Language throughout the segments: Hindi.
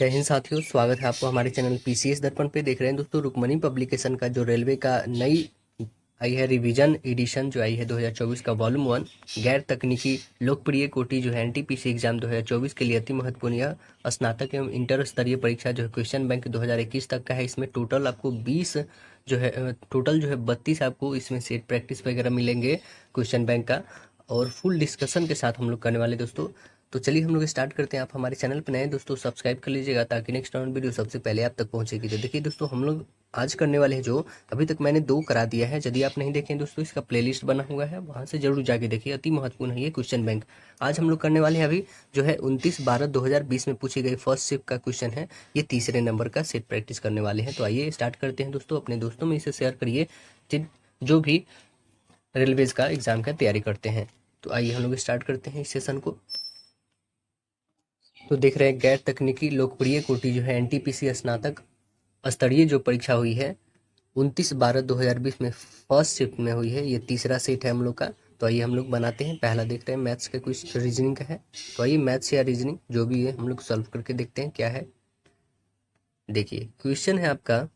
जय हिंद साथियों, स्वागत है आपको हमारे चैनल पीसीएस दर्पण पे। देख रहे हैं दोस्तों, रुक्मणी पब्लिकेशन का जो रेलवे का नई आई है रिवीजन एडिशन जो आई है 2024 का वॉल्यूम 1 गैर तकनीकी लोकप्रिय कोटि जो है एनटीपीसी एग्जाम 2024 के लिए अति महत्वपूर्ण यह स्नातक एवं इंटर स्तरीय परीक्षा जो है क्वेश्चन बैंक 2021 तक का है। इसमें टोटल आपको 20 जो है 32 आपको इसमें सेट प्रैक्टिस वगैरह मिलेंगे क्वेश्चन बैंक का, और फुल डिस्कशन के साथ हम लोग करने वाले दोस्तों। तो चलिए हम लोग स्टार्ट करते हैं। आप हमारे चैनल पर नए दोस्तों सब्सक्राइब कर लीजिएगा ताकि नेक्स्ट राउंड वीडियो सबसे पहले आप तक पहुंचेगी। तो देखिए दोस्तों, हम लोग आज करने वाले हैं जो अभी तक मैंने 2 करा दिया है। यदि आप नहीं देखें दोस्तों, इसका प्लेलिस्ट बना हुआ है, वहां से जरूर जाके देखिए, अति महत्वपूर्ण है ये क्वेश्चन बैंक। आज हम लोग करने वाले हैं अभी जो है 29/12/2020 में पूछी गई फर्स्ट शिफ्ट का क्वेश्चन है। ये तीसरे नंबर का सेट प्रैक्टिस करने वाले हैं। तो आइए स्टार्ट करते हैं दोस्तों। अपने दोस्तों में इसे शेयर करिए जो भी रेलवेज का एग्जाम का तैयारी करते हैं। तो आइए हम लोग स्टार्ट करते हैं इस सेशन को। तो देख रहे हैं गैर तकनीकी लोकप्रिय कोटि जो है एनटीपीसी स्नातक स्तरीय जो परीक्षा हुई है 29/12/2020 में फर्स्ट शिफ्ट में हुई है। ये तीसरा सेट है हम लोग का। तो आइए हम लोग बनाते हैं। पहला देखते हैं मैथ्स का, कुछ रीजनिंग का है। तो आइए मैथ्स या रीजनिंग जो भी है हम लोग सॉल्व करके देखते हैं क्या है। देखिए क्वेश्चन है आपका,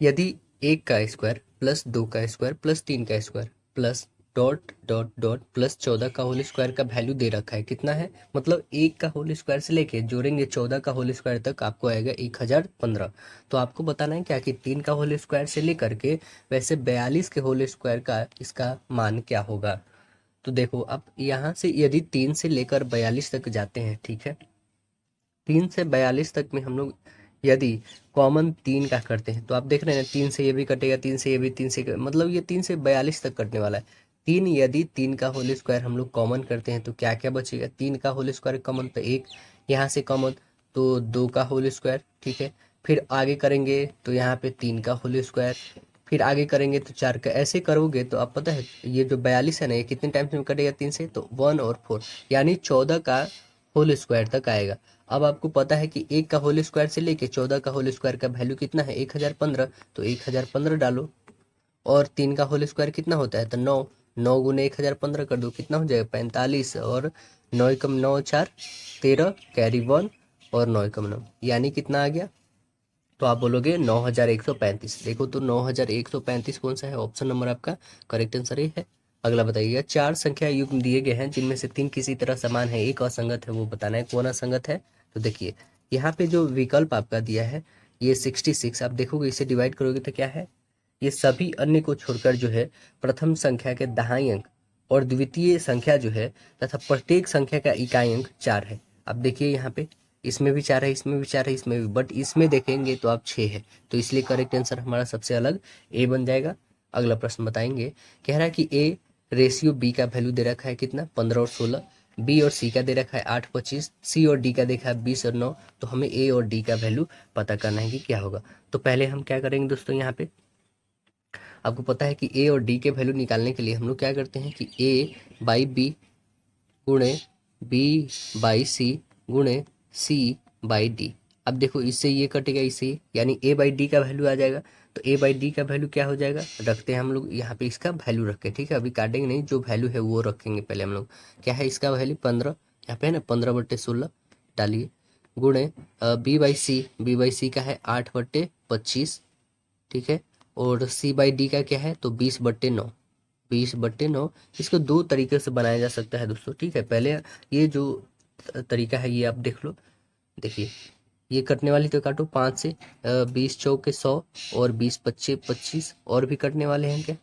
यदि 1 का स्क्वायर प्लस 2 का स्क्वायर प्लस 3 का square plus dot dot dot plus 14 का होल स्क्वायर का वैल्यू दे रखा है, कितना है? मतलब 1 का होल स्क्वायर से लेके जोड़ेंगे 14 का होल स्क्वायर तक आपको आएगा 1015। तो आपको बताना है क्या कि 3 का होल स्क्वायर से लेकर के वैसे 42 के होल स्क्वायर का इसका मान क्या होगा। तो देखो, अब यहाँ से यदि 3 से लेकर 42 तक जाते हैं, ठीक है, 3 से 42 तक में हम लोग यदि कॉमन 3 का करते हैं तो आप देख रहे हैं 3 से ये भी कटेगा, 3 से ये भी, 3 से मतलब ये 3 से 42 तक कटने वाला है। 3 यदि 3 का होल स्क्वायर हम लोग कॉमन करते हैं तो क्या क्या बचेगा? 3 का होल स्क्वायर कॉमन तो 1, यहाँ से कॉमन तो 2 का होल स्क्वायर, ठीक है। फिर आगे करेंगे तो यहाँ पे 3 का होल स्क्वायर, फिर आगे करेंगे तो 4 का। ऐसे करोगे तो आप पता है ये जो 42 है ना, ये कितने टाइम्स में कटेगा 3 से? तो 1 और 4, यानी 14 का होल स्क्वायर तक आएगा। अब आपको पता है कि 1 का होल स्क्वायर से लेके 14 का होल स्क्वायर का वैल्यू कितना है? 1015। तो 1015 डालो, और 3 का होल स्क्वायर कितना होता है? तो 9। 9 गुने 1015 कर दो, कितना हो जाएगा? 45। और 9 कम 9 4 13, कैरी 1 और 9 कम 9, यानी कितना आ गया? तो आप बोलोगे 9135। देखो तो 9135 कौन सा है? ऑप्शन नंबर आपका करेक्ट आंसर ये है। अगला बताइएगा, 4 संख्या युग्म दिए गए हैं जिनमें से 3 किसी तरह समान है, एक असंगत है, वो बताना है कौन असंगत है। तो देखिए यहाँ पे जो विकल्प आपका दिया है ये 66, आप देखोगे इसे डिवाइड करोगे तो क्या है? ये सभी अन्य को छोड़कर जो है प्रथम संख्या के दहाई अंक और द्वितीय संख्या जो है तथा प्रत्येक संख्या का इकाई अंक 4 है। अब देखिए यहाँ पे इसमें भी 4 है, इसमें भी 4 है, इसमें भी, बट इसमें देखेंगे तो आप 6 है। तो इसलिए करेक्ट आंसर हमारा सबसे अलग ए बन जाएगा। अगला प्रश्न बताएंगे, कह रहा है कि ए रेशियो बी का वैल्यू दे रखा है कितना? 15 और 16। बी और सी का दे रखा है 8 25। सी और डी का देखा है 20 और 9। तो हमें ए और डी का वैल्यू पता करना है कि क्या होगा। तो पहले हम क्या करेंगे दोस्तों, यहाँ पे आपको पता है कि ए और डी के वैल्यू निकालने के लिए हम लोग क्या करते हैं कि ए बाई बी गुणे बी बाई सी गुणे सी बाई डी। अब देखो इससे ये कटेगा, इससे यानी ए बाई डी का वैल्यू आ जाएगा। तो ए बाई डी का वैल्यू क्या हो जाएगा? रखते हैं हम लोग यहाँ पे इसका वैल्यू रखें, ठीक है, अभी काटेंगे नहीं, जो वैल्यू है वो रखेंगे पहले हम लोग। क्या है इसका वैल्यू? 15, यहाँ पे है ना 15/16 डालिए, गुणे बी बाई सी का है 8/25, ठीक है, और सी बाई डी का क्या है? तो 20/9। 20/9 इसको 2 तरीके से बनाया जा सकता है दोस्तों, ठीक है। पहले ये जो तरीका है ये आप देख लो। देखिए ये कटने वाली तो काटो 5 से, 20 चौके 100 और 20 25 25 और भी कटने वाले हैं क्या?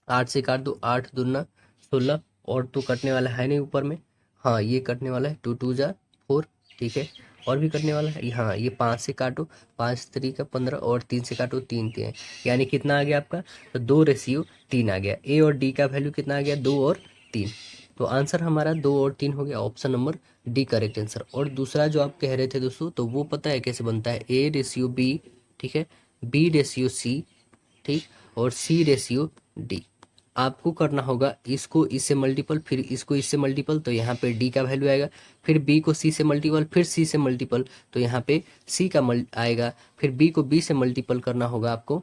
8 से काट दो, 8 दूना 16, और तो कटने वाला है नहीं ऊपर में। हाँ ये कटने वाला है, 2 2 जा 4, ठीक है, और भी कटने वाला है। हाँ ये 5 से काटो, 5 3 का 15, और 3 से काटो 3 3, यानी कितना आ गया आपका? तो 2:3 आ गया। ए और डी का वैल्यू कितना आ गया? 2 और 3। तो आंसर हमारा 2 और 3 हो गया, option number D correct answer. और दूसरा जो आप कह रहे थे दोस्तों, तो वो पता है कैसे बनता है? A/B, ठीक है, B/C, ठीक, और C/D। आपको करना होगा इसको इससे मल्टीपल, फिर इसको इससे मल्टीपल, तो यहाँ पे डी का वैल्यू आएगा, फिर बी को सी से मल्टीपल, फिर सी से मल्टीपल, तो यहाँ पे सी का आएगा, फिर बी को बी से मल्टीपल करना होगा आपको,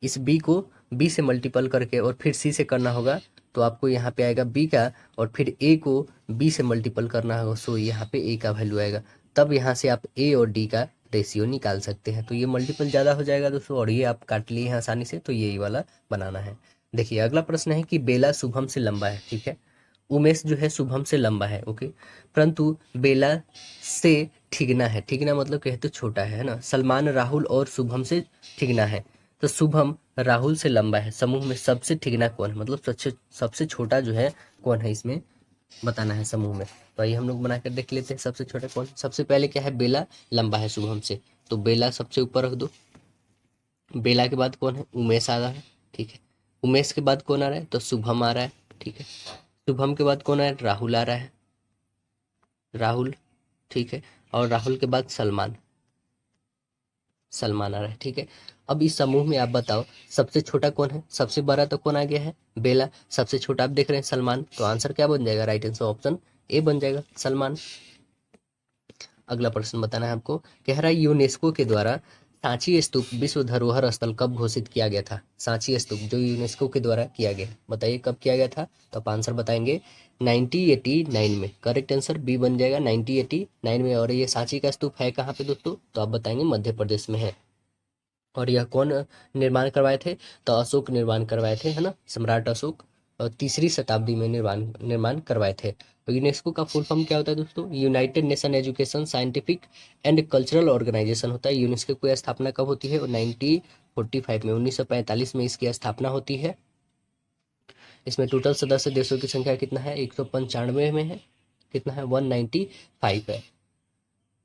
इस बी को बी से मल्टीपल करके, और फिर सी से करना होगा तो आपको यहाँ पे आएगा बी का, और फिर ए को बी से मल्टीपल करना होगा, सो यहाँ पे ए का वैल्यू आएगा। तब यहाँ से आप ए और डी का रेशियो निकाल सकते हैं। तो ये मल्टीपल ज़्यादा हो जाएगा दोस्तों, और ये आप काट लिए हैं आसानी से, तो यही वाला बनाना है। देखिए अगला प्रश्न है कि बेला शुभम से लंबा है, ठीक है। उमेश जो है शुभम से लंबा है, ओके, परंतु बेला से ठिगना है, ठिगना मतलब कहते छोटा है ना। सलमान राहुल और शुभम से ठिगना है, तो शुभम राहुल से लंबा है। समूह में सबसे ठिगना कौन है, मतलब सबसे छोटा जो है कौन है, इसमें बताना है समूह में। तो आइए हम लोग बनाकर देख लेते हैं सबसे छोटा कौन। सबसे पहले क्या है, बेला लंबा है शुभम से, तो बेला सबसे ऊपर रख दो। बेला के बाद कौन है, उमेश आ रहा है, ठीक है। उमेश के बाद कौन आ रहा है, तो शुभम आ रहा है, ठीक है। शुभम के बाद कौन आ रहा है, राहुल आ रहा है, राहुल, ठीक है। और राहुल के बाद सलमान, सलमान आ रहा है, ठीक है। अब इस समूह में आप बताओ सबसे छोटा कौन है, सबसे बड़ा तो कौन आ गया है, बेला। सबसे छोटा आप देख रहे हैं सलमान, तो आंसर क्या बन जाएगा, राइट आंसर ऑप्शन ए बन जाएगा, सलमान। अगला प्रश्न बताना है आपको, कह रहा है यूनेस्को के द्वारा सांची स्तूप विश्व धरोहर स्थल कब घोषित किया गया था। सांची स्तूप जो यूनेस्को के द्वारा किया गया, बताइए कब किया गया था। तो आप आंसर बताएंगे 1989 में। करेक्ट आंसर बी बन जाएगा 1989 में। और ये सांची का स्तूप है कहाँ पे दोस्तों, तो आप बताएंगे मध्य प्रदेश में है। और यह कौन निर्माण करवाए थे, तो अशोक निर्माण करवाए थे, है ना, सम्राट अशोक। और तीसरी शताब्दी में निर्माण करवाए थे। तो यूनेस्को का फुल फॉर्म क्या होता है दोस्तों, United Nation Education Scientific and Cultural Organization होता है। यूनेस्को की स्थापना कब होती है, 1945 में, 1945 में इसकी स्थापना होती है। इसमें टोटल सदस्य देशों की संख्या कितना है, 195 में है, कितना है, 195 है।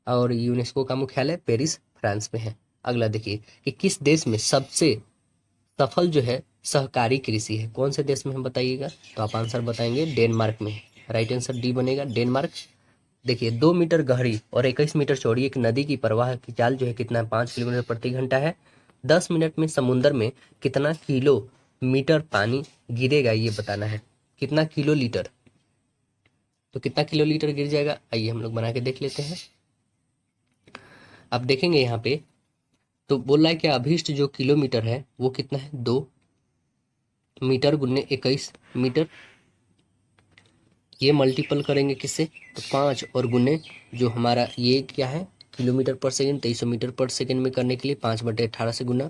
और यूनेस्को का मुख्यालय पेरिस फ्रांस में है। अगला देखिए कि किस देश में सबसे सफल जो है सहकारी कृषि है, कौन से देश में है बताइएगा। तो आप आंसर बताएंगे डेनमार्क में। राइट आंसर डी बनेगा, डेनमार्क। देखिए 2 मीटर गहरी और 21 मीटर चौड़ी एक नदी की प्रवाह की चाल जो है कितना है, 5 किलोमीटर प्रति घंटा है। 10 मिनट में समुद्र में कितना किलोमीटर पानी गिरेगा, ये बताना है। कितना किलो लीटर, तो कितना किलो लीटर गिर जाएगा, आइए हम लोग बना के देख लेते हैं। आप देखेंगे यहाँ पे तो बोल रहा है कि अभिष्ट जो किलोमीटर है वो कितना है, 2 मीटर गुने 21 मीटर। ये मल्टीपल करेंगे किससे, तो 5, और गुने जो हमारा ये क्या है किलोमीटर पर सेकंड, 2300 मीटर पर सेकंड में करने के लिए 5/18 से गुना,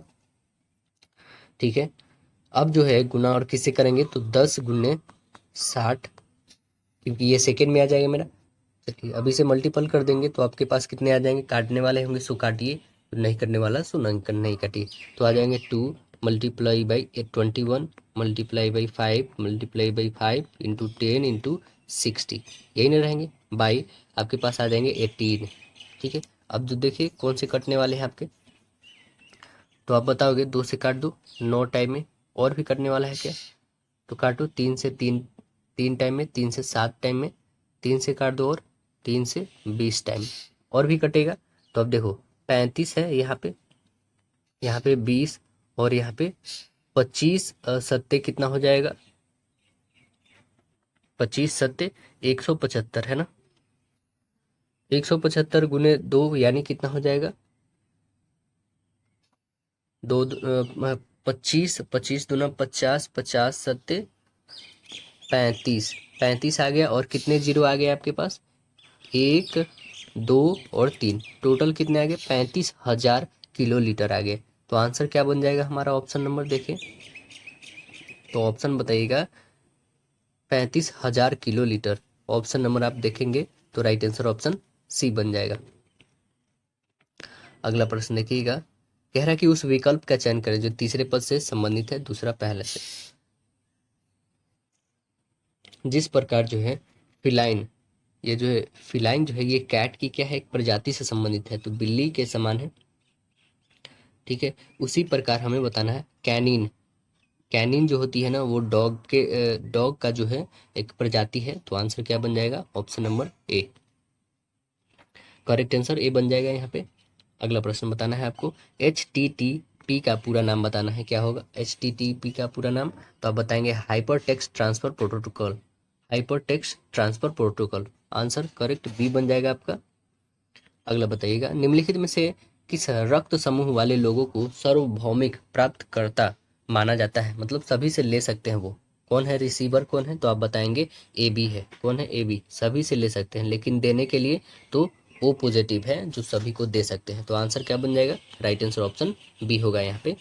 ठीक है। अब जो है गुना और किससे करेंगे, तो 10 गुने 60, क्योंकि ये सेकंड में आ जाएगा मेरा। चलिए अब इसे मल्टीपल कर देंगे तो आपके पास कितने आ जाएंगे, काटने वाले होंगे सो काटिए, नहीं करने वाला सो नहीं काटिए। तो आ जाएंगे 2 multiply by 21 multiply by 5 multiply by 5 into 10 into 60, यही नहीं रहेंगे, बाई आपके पास आ जाएंगे 18, ठीक है। अब जो देखिए कौन से कटने वाले हैं आपके, तो आप बताओगे 2 से काट दो 9 टाइम में, और भी कटने वाला है क्या, तो काटो 3 से 3, 3 टाइम में, 3 से 7 टाइम में, 3 से काट दो, और 3 से 20 टाइम और भी कटेगा। तो अब देखो 35 है यहाँ पे 20, और यहाँ पे 25 सत्ते कितना हो जाएगा, 25 सत्ते 175 है ना। 175 गुने 2 यानी कितना हो जाएगा, 25, 25 दूना 50, 50 सत्ते 35, 35 आ गया, और कितने जीरो आ गए आपके पास, 1, 2 और 3, टोटल कितने आ गए, 35,000 किलो लीटर आ गए। तो आंसर क्या बन जाएगा हमारा, ऑप्शन नंबर देखें तो ऑप्शन बताइएगा 35,000 किलो लीटर। ऑप्शन नंबर आप देखेंगे तो राइट आंसर ऑप्शन सी बन जाएगा। अगला प्रश्न देखिएगा, कह रहा है कि उस विकल्प का चयन करें जो तीसरे पद से संबंधित है, दूसरा पहले से। जिस प्रकार जो है फिलाइन, ये जो है फिलाइन जो है ये कैट की क्या है, एक प्रजाति से संबंधित है, तो बिल्ली के समान है, ठीक है। उसी प्रकार हमें बताना है कैनिन, कैनिन जो होती है ना वो डॉग का जो है एक प्रजाति है। तो आंसर क्या बन जाएगा, option number A. Correct answer A बन जाएगा यहाँ पे। अगला प्रश्न बताना है आपको, HTTP का पूरा नाम बताना है, क्या होगा HTTP का पूरा नाम, तो आप बताएंगे hyper text transfer protocol, hyper text transfer protocol. Answer correct B बन जाएगा आपका। अगला बताइएगा, निम्नलिखित में से किस रक्त समूह वाले लोगों को सार्वभौमिक प्राप्तकर्ता माना जाता है, मतलब सभी से ले सकते हैं वो, कौन है रिसीवर, कौन है, तो आप बताएंगे ए बी है। कौन है, ए बी। सभी से ले सकते हैं लेकिन देने के लिए तो ओ पॉजिटिव है जो सभी को दे सकते हैं। तो आंसर क्या बन जाएगा, राइट आंसर ऑप्शन बी होगा यहाँ पे।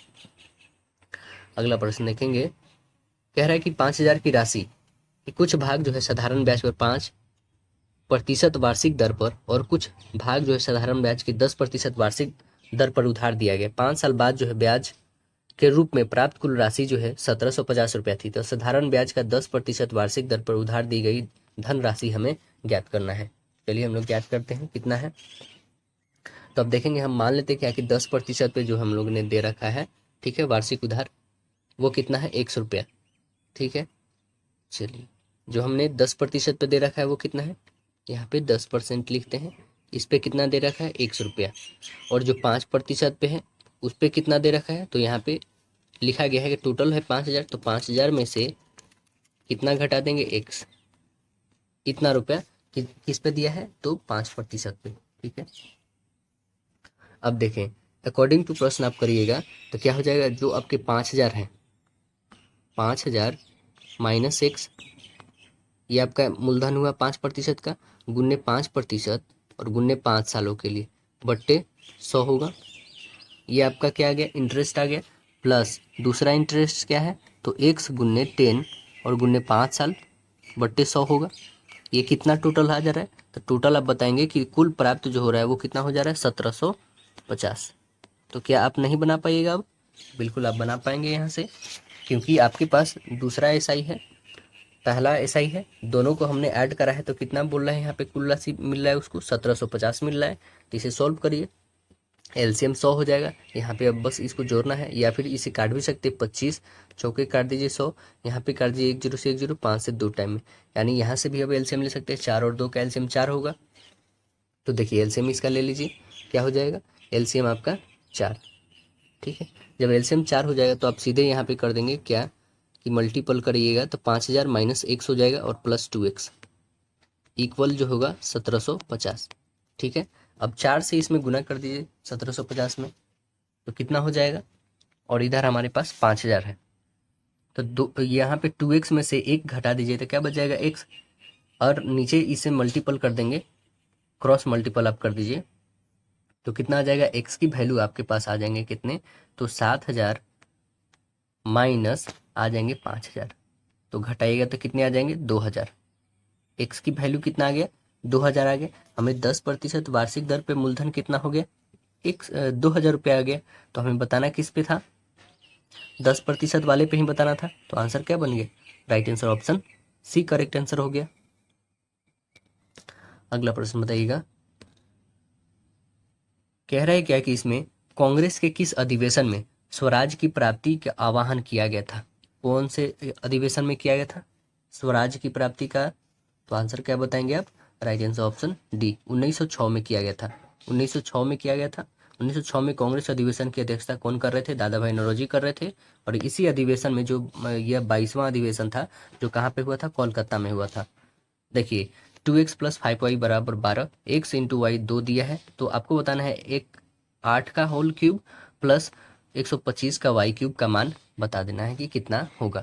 अगला प्रश्न देखेंगे, कह रहा है कि 5,000 की राशि कि कुछ भाग जो है साधारण ब्याज पर 5% वार्षिक दर पर और कुछ भाग जो है साधारण ब्याज की 10% वार्षिक दर पर उधार दिया गया। 5 साल बाद जो है ब्याज के रूप में प्राप्त कुल राशि जो है 1750 रुपया थी। तो साधारण ब्याज का 10% वार्षिक दर पर उधार दी गई धन राशि हमें ज्ञात करना है। चलिए हम लोग ज्ञात करते हैं कितना है। तो अब देखेंगे, हम मान लेते हैं क्या कि 10% पे जो हम लोग ने दे रखा है, ठीक है, वार्षिक उधार, वो कितना है, 100 रुपया। ठीक है, चलिए जो हमने 10% पे दे रखा है वो कितना है, यहाँ पे 10% लिखते हैं। इस पे कितना दे रखा है, 100 रुपया। और जो 5% पे है उस पे कितना दे रखा है, तो यहाँ पे लिखा गया है कि टोटल है 5,000। तो 5,000 में से कितना घटा देंगे, एक्स। इतना रुपया किस पे दिया है, तो 5% पे। ठीक है, अब देखें, अकॉर्डिंग टू प्रश्न आप करिएगा तो क्या हो जाएगा, जो आपके 5,000 है, 5,000 माइनस एक्स, ये आपका मूलधन हुआ 5% का, गुन्ने 5% और गुन्ने 5 सालों के लिए, बट्टे 100 होगा। ये आपका क्या आ गया, इंटरेस्ट आ गया। प्लस दूसरा इंटरेस्ट क्या है, तो एक्स गुन्ने 10 और गुन्ने 5 साल बट्टे 100 होगा। ये कितना टोटल आ जा रहा है, तो टोटल आप बताएंगे कि कुल प्राप्त जो हो रहा है वो कितना हो जा रहा है, 1750। तो क्या आप नहीं बना पाइएगा अब, बिल्कुल आप बना पाएंगे यहाँ से, क्योंकि आपके पास दूसरा एसआई है, पहला एसआई है, दोनों को हमने ऐड करा है। तो कितना बोल रहा है यहाँ पे, कुल राशि मिल रहा है उसको 1750 मिल रहा है। तो इसे सॉल्व करिए, एलसीएम 100 हो जाएगा। यहाँ पे अब बस इसको जोड़ना है, या फिर इसे काट भी सकते हैं, 25 चौके काट दीजिए 100, यहाँ पे काट दीजिए 1 0 से 1 0, 5 से 2 टाइम में, यानी यहाँ से भी अब एलसीएम ले सकते हैं। 4 और 2 का एलसीएम 4 होगा। तो देखिए एलसीएम इसका ले लीजिए, क्या हो जाएगा, एलसीएम आपका 4। ठीक है, जब एलसीएम 4 हो जाएगा तो आप सीधे यहाँ पे कर देंगे क्या कि मल्टीपल करिएगा, तो 5,000 माइनस एक्स हो जाएगा और प्लस 2x इक्वल जो होगा 1750। ठीक है, अब 4 से इसमें गुना कर दीजिए 1750 में, तो कितना हो जाएगा, और इधर हमारे पास 5,000 है। तो दो यहाँ पे 2x में से एक घटा दीजिए तो क्या बच जाएगा, x, और नीचे इसे मल्टीपल कर देंगे, क्रॉस मल्टीपल आप कर दीजिए, तो कितना आ जाएगा, x की वैल्यू आपके पास आ जाएंगे कितने, तो 7,000 माइनस आ जाएंगे 5,000, तो घटाइएगा तो कितने आ जाएंगे, 2,000। एक्स की वैल्यू कितना आ गया, 2,000 आ गया। हमें 10% वार्षिक दर पे मूलधन कितना हो गया, 2,000 रुपया आ गया। तो हमें बताना किस पे था, 10% वाले पे ही बताना था। तो आंसर क्या बन गया, right answer option C correct answer हो गया। अगला प्रश्न बताइएगा, कह रहा है क्या कि इसमें कांग्रेस के किस अधिवेशन में स्वराज की प्राप्ति का आह्वान किया गया था। कौन से अधिवेशन में किया गया था स्वराज की प्राप्ति का, तो आंसर क्या बताएंगे आप, राइट आंसर ऑप्शन डी, 1906 में किया गया था। 1906 में किया गया था। 1906 में कांग्रेस अधिवेशन की अध्यक्षता कौन कर रहे थे, दादा भाई नौरोजी कर रहे थे। और इसी अधिवेशन में जो यह 22वां अधिवेशन था, जो कहाँ पे हुआ था, कोलकाता में हुआ था। देखिए 2x प्लस 5y बराबर 12, x इंटू वाई 2 दिया है, तो आपको बताना है एक 8 का होल क्यूब प्लस 125 का वाई क्यूब का मान बता देना है कि कितना होगा।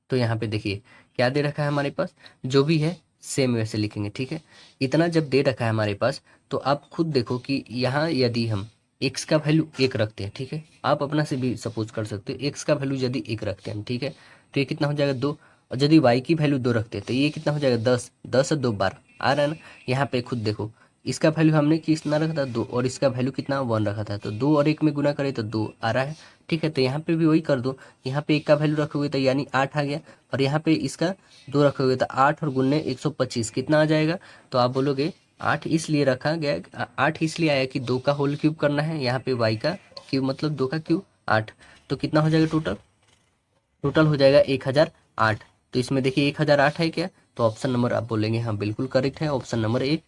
तो यहाँ पे देखिए क्या दे रखा है हमारे पास, जो भी है सेम वैसे लिखेंगे। ठीक है, इतना जब दे रखा है हमारे पास, तो आप खुद देखो कि यहाँ यदि हम x का वैल्यू 1 रखते हैं, ठीक है, आप अपना से भी सपोज कर सकते हो, x का वैल्यू यदि 1 रखते हैं, ठीक है, तो ये कितना हो जाएगा 2। और यदि y की वैल्यू 2 रखते हैं तो ये कितना हो जाएगा 10, 10 और 2 12 आ रहा है ना। यहाँ पे खुद देखो, इसका वैल्यू हमने कितना रखा था 2, और इसका वैल्यू कितना 1 रखा था, तो 2 और 1 में गुना करें तो 2 आ रहा है। ठीक है, तो यहाँ पे भी वही कर दो, यहाँ पे 1 का वैल्यू रखोगे तो यानी 8 आ गया, और यहाँ पे इसका 2 रखोगे तो 8 और गुन्ने 125 कितना आ जाएगा, तो आप बोलोगे 8 इसलिए रखा गया, 8 इसलिए आया कि 2 का होल क्यूब करना है, यहाँ पे y का क्यूब मतलब 2 का क्यूब 8, तो कितना हो जाएगा टोटल, टोटल हो जाएगा 1008। तो इसमें देखिए 1008 है क्या, तो ऑप्शन नंबर आप बोलेंगे हाँ बिल्कुल करेक्ट है, ऑप्शन नंबर ए।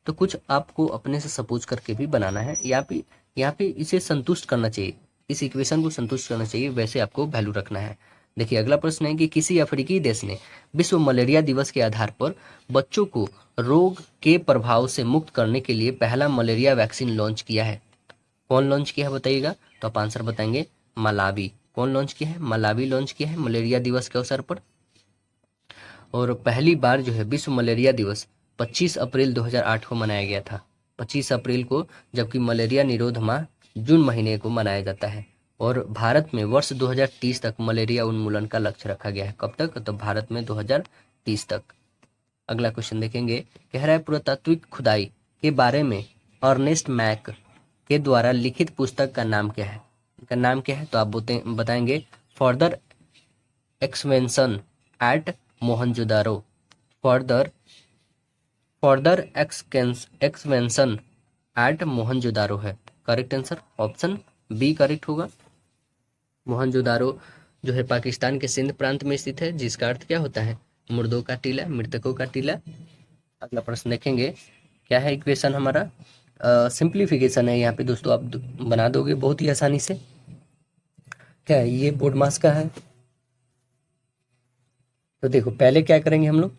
तो कुछ आपको अपने से सपोज करके भी बनाना है, यहाँ पे इसे संतुष्ट करना चाहिए, इस इक्वेशन को संतुष्ट करना चाहिए, वैसे आपको वैल्यू रखना है। देखिए अगला प्रश्न है कि किसी अफ्रीकी देश ने विश्व मलेरिया दिवस के आधार पर बच्चों को रोग के प्रभाव से मुक्त करने के लिए पहला मलेरिया वैक्सीन लॉन्च किया है। कौन लॉन्च किया है बताइएगा, तो आप आंसर बताएंगे मलावी। कौन लॉन्च किया है? मलावी लॉन्च किया है मलेरिया दिवस के अवसर पर। और पहली बार जो है विश्व मलेरिया दिवस 25 अप्रैल 2008 को मनाया गया था, 25 अप्रैल को, जबकि मलेरिया निरोध माह जून महीने को मनाया जाता है। और भारत में वर्ष 2030 तक मलेरिया उन्मूलन का लक्ष्य रखा गया है। कब तक? तो भारत में 2030 तक। अगला क्वेश्चन देखेंगे, कह रहा है पुरातात्विक खुदाई के बारे में अर्नेस्ट मैक के द्वारा लिखित पुस्तक का नाम क्या है? का नाम क्या है? तो आप बताएंगे further expansion at Mohenjodaro. Further further expansion at Mohenjodaro है correct answer, option B correct होगा। मोहनजोदारो जो है पाकिस्तान के सिंध प्रांत में स्थित है, जिसका अर्थ क्या होता है? मुर्दों का टीला, मृतकों का टीला। अगला प्रश्न देखेंगे, क्या है इक्वेशन हमारा? सिंप्लीफिकेशन है यहाँ पे दोस्तों, आप बना दोगे बहुत ही आसानी से। क्या है ये? बोर्ड मास का है। तो देखो पहले क्या करेंगे हम लोग,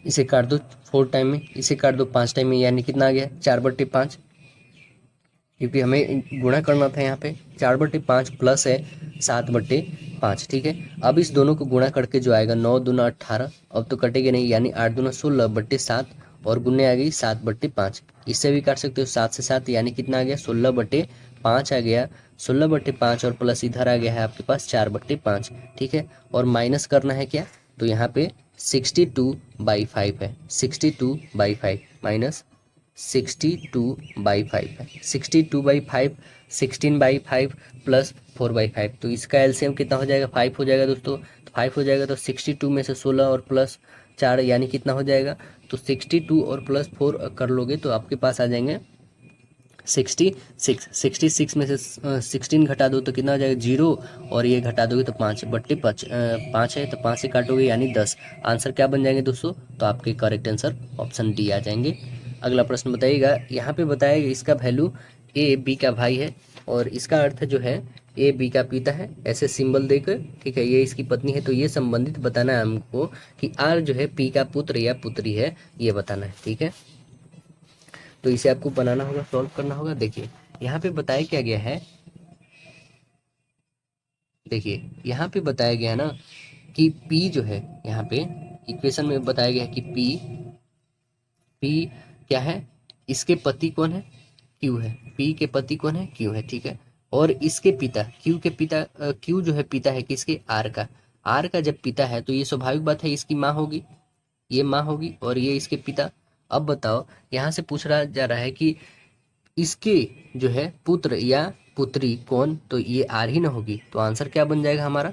इसे काट दो 4 टाइम में, इसे काट दो 5 टाइम में, यानी कितना आ गया? 4/5, क्योंकि हमें गुणा करना था यहाँ पे। 4/5 प्लस है 7/5, ठीक है। अब इस दोनों को गुणा करके जो आएगा 9 दूना 18, अब तो कटेगा नहीं, यानी 8 दूना 16/7 और गुने आ गई 7/5। इससे भी काट सकते हो 7 से 7, यानी कितना आ गया? 16/5 आ गया। 16/5 और प्लस इधर आ गया है आपके पास 4/5, ठीक है। और माइनस करना है क्या? तो यहाँ पे 62/5 है, 62/5 माइनस 62/5 है। 62/5, 16/5 प्लस 4/5, तो इसका एलसीएम कितना हो जाएगा? 5 हो जाएगा दोस्तों। तो 5 हो जाएगा, तो 62 में से 16 और प्लस 4 यानी कितना हो जाएगा? तो 62 और प्लस 4 कर लोगे तो आपके पास आ जाएंगे 66। 66 में से 16 घटा दो तो कितना हो जाएगा? 0, और ये घटा दोगे तो 5/5 5 है, तो 5 से काटोगे यानी 10। आंसर क्या बन जाएंगे दोस्तों? तो आपके करेक्ट आंसर ऑप्शन डी आ जाएंगे। अगला प्रश्न बताइएगा, यहाँ पे बताया इसका वैल्यू ए बी का भाई है, और इसका अर्थ जो है ए बी का पिता है, ऐसे सिंबल देकर, ठीक है। ये इसकी पत्नी है, तो ये संबंधित बताना है हमको कि आर जो है पी का पुत्र या पुत्री है, ये बताना है, ठीक है। तो इसे आपको बनाना होगा, सॉल्व करना होगा। देखिए यहाँ पे बताया क्या गया है, देखिए यहाँ पे बताया गया है ना कि P जो है, यहाँ पे इक्वेशन में बताया गया है कि P क्या है? इसके पति कौन है? Q है। P के पति कौन है? Q है, ठीक है। और इसके पिता Q के पिता, Q जो है पिता है किसके? R का। R का जब पिता है तो ये स्वाभाविक बात है इसकी माँ होगी, ये माँ होगी, और ये इसके पिता। अब बताओ, यहाँ से पूछ रहा जा रहा है कि इसके जो है पुत्र या पुत्री कौन? तो ये आर ही ना होगी, तो आंसर क्या बन जाएगा हमारा?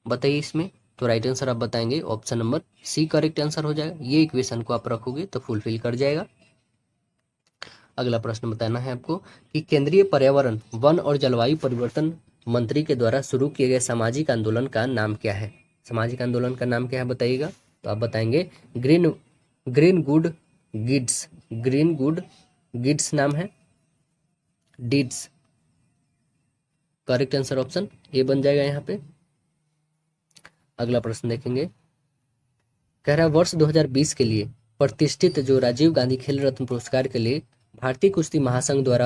बताइए इसमें। तो राइट आंसर आप बताएंगे option number C correct answer हो जाएगा। ये इक्वेशन को आप रखोगे तो फुलफिल कर जाएगा। अगला प्रश्न बताना है आपको कि केंद्रीय पर्यावरण, वन और जलवायु परिवर्तन मंत्री के द्वारा शुरू किए गए सामाजिक आंदोलन का नाम क्या है? सामाजिक आंदोलन का नाम क्या है बताइएगा। तो आप बताएंगे ग्रीन ग्रीन गुड गिड्स, ग्रीन गुड गिड्स नाम है, deeds. Correct answer option A बन जाएगा यहाँ पे। अगला प्रश्न देखेंगे, कह रहा है वर्ष 2020 के लिए प्रतिष्ठित जो राजीव गांधी खेल रत्न पुरस्कार के लिए भारतीय कुश्ती महासंघ द्वारा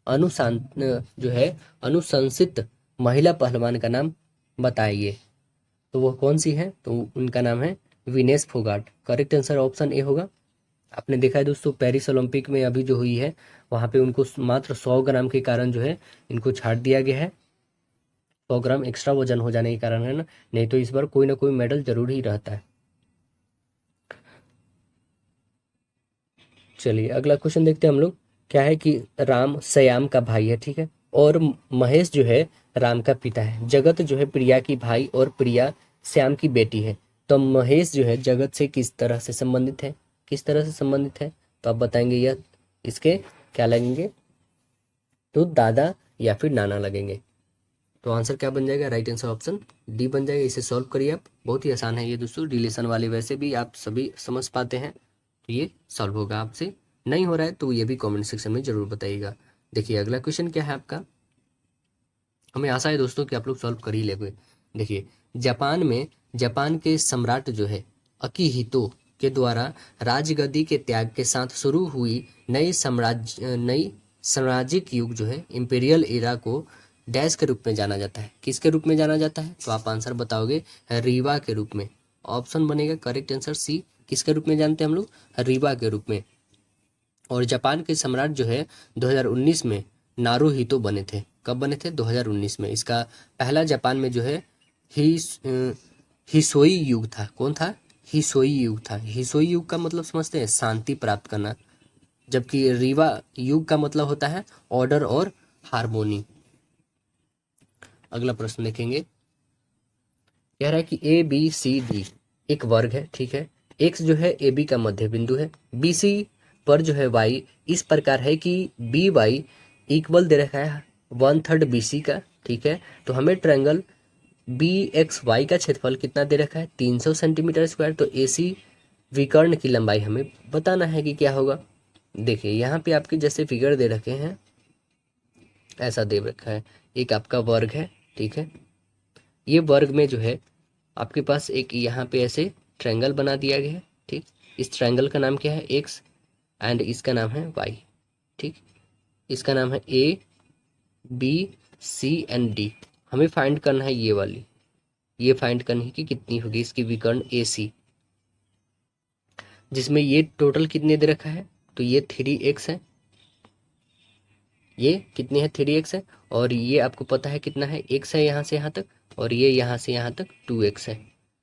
अनुशान जो है अनुशंसित महिला पहलवान का नाम बताइए। तो वो कौन सी है? तो उनका नाम है Vinesh Phogat. Correct answer option ए होगा। आपने देखा है दोस्तों पेरिस ओलंपिक में अभी जो हुई है, वहाँ पे उनको मात्र 100 ग्राम के कारण जो है इनको छाट दिया गया है। 100 ग्राम एक्स्ट्रा वजन हो जाने के कारण है ना, नहीं तो इस बार कोई ना कोई मेडल जरूर ही रहता है। चलिए अगला क्वेश्चन देखते हैं हम लोग। क्या है कि राम श्याम का भाई है, ठीक है, और महेश जो है राम का पिता है। जगत जो है प्रिया की भाई और प्रिया श्याम की बेटी है। तो महेश जो है जगत से किस तरह से संबंधित है? किस तरह से संबंधित है? तो आप बताएंगे यह इसके क्या लगेंगे? तो दादा या फिर नाना लगेंगे। तो आंसर क्या बन जाएगा? राइट आंसर ऑप्शन डी बन जाएगा। इसे सॉल्व करिए आप, बहुत ही आसान है ये दोस्तों, रिलेशन वाले वैसे भी आप सभी समझ पाते हैं, तो ये सॉल्व होगा आपसे। नहीं हो रहा है तो ये भी कमेंट सेक्शन में जरूर बताइएगा। देखिए अगला क्वेश्चन क्या है आपका, हमें आशा है दोस्तों कि आप लोग सॉल्व कर ही लेंगे। देखिए जापान के सम्राट जो है अकिहितो के द्वारा राजगद्दी के त्याग के साथ शुरू हुई नई साम्राज्यिक युग जो है इंपीरियल एरा को डैश के रूप में जाना जाता है। किसके रूप में जाना जाता है? तो आप आंसर बताओगे रीवा के रूप में। ऑप्शन बनेगा करेक्ट आंसर सी। किसके रूप में जानते हैं हम लोग? रीवा के रूप में। और जापान के सम्राट जो है 2019 में नारुहितो बने थे। कब बने थे? 2019 में। इसका पहला जापान में जो है हिसोई युग था। कौन था? हिसोई युग था। हिसोई युग का मतलब समझते हैं? शांति प्राप्त करना। जबकि रीवा युग का मतलब होता है ऑर्डर और हार्मोनी। अगला प्रश्न देखेंगे। कह रहा है कि ए बी सी डी एक वर्ग है, ठीक है। एक्स जो है ए बी का मध्य बिंदु है। बी सी पर जो है वाई इस प्रकार है कि बी वाई इक्वल दे रखा है 1/3 बी सी का, ठीक है। तो हमें ट्रायंगल बी एक्स वाई का क्षेत्रफल कितना दे रखा है? 300 सेंटीमीटर स्क्वायर। तो ए सी विकर्ण की लंबाई हमें बताना है कि क्या होगा। देखिए यहाँ पे आपके जैसे फिगर दे रखे हैं, ऐसा दे रखा है। एक आपका वर्ग है, ठीक है। ये वर्ग में जो है आपके पास एक यहाँ पे ऐसे ट्रायंगल बना दिया गया है, ठीक। इस ट्रायंगल का नाम क्या है? एक्स एंड इसका नाम है वाई, ठीक। इसका नाम है A B C and D. हमें फाइंड करना है ये वाली, ये फाइंड करनी है कि कितनी होगी इसकी विकर्ण ए सी, जिसमें ये टोटल कितने दे रखा है? तो ये 3x है। ये कितनी है? 3x है। और ये आपको पता है कितना है? x है यहाँ से यहाँ तक, और ये यहाँ से यहाँ तक 2x है।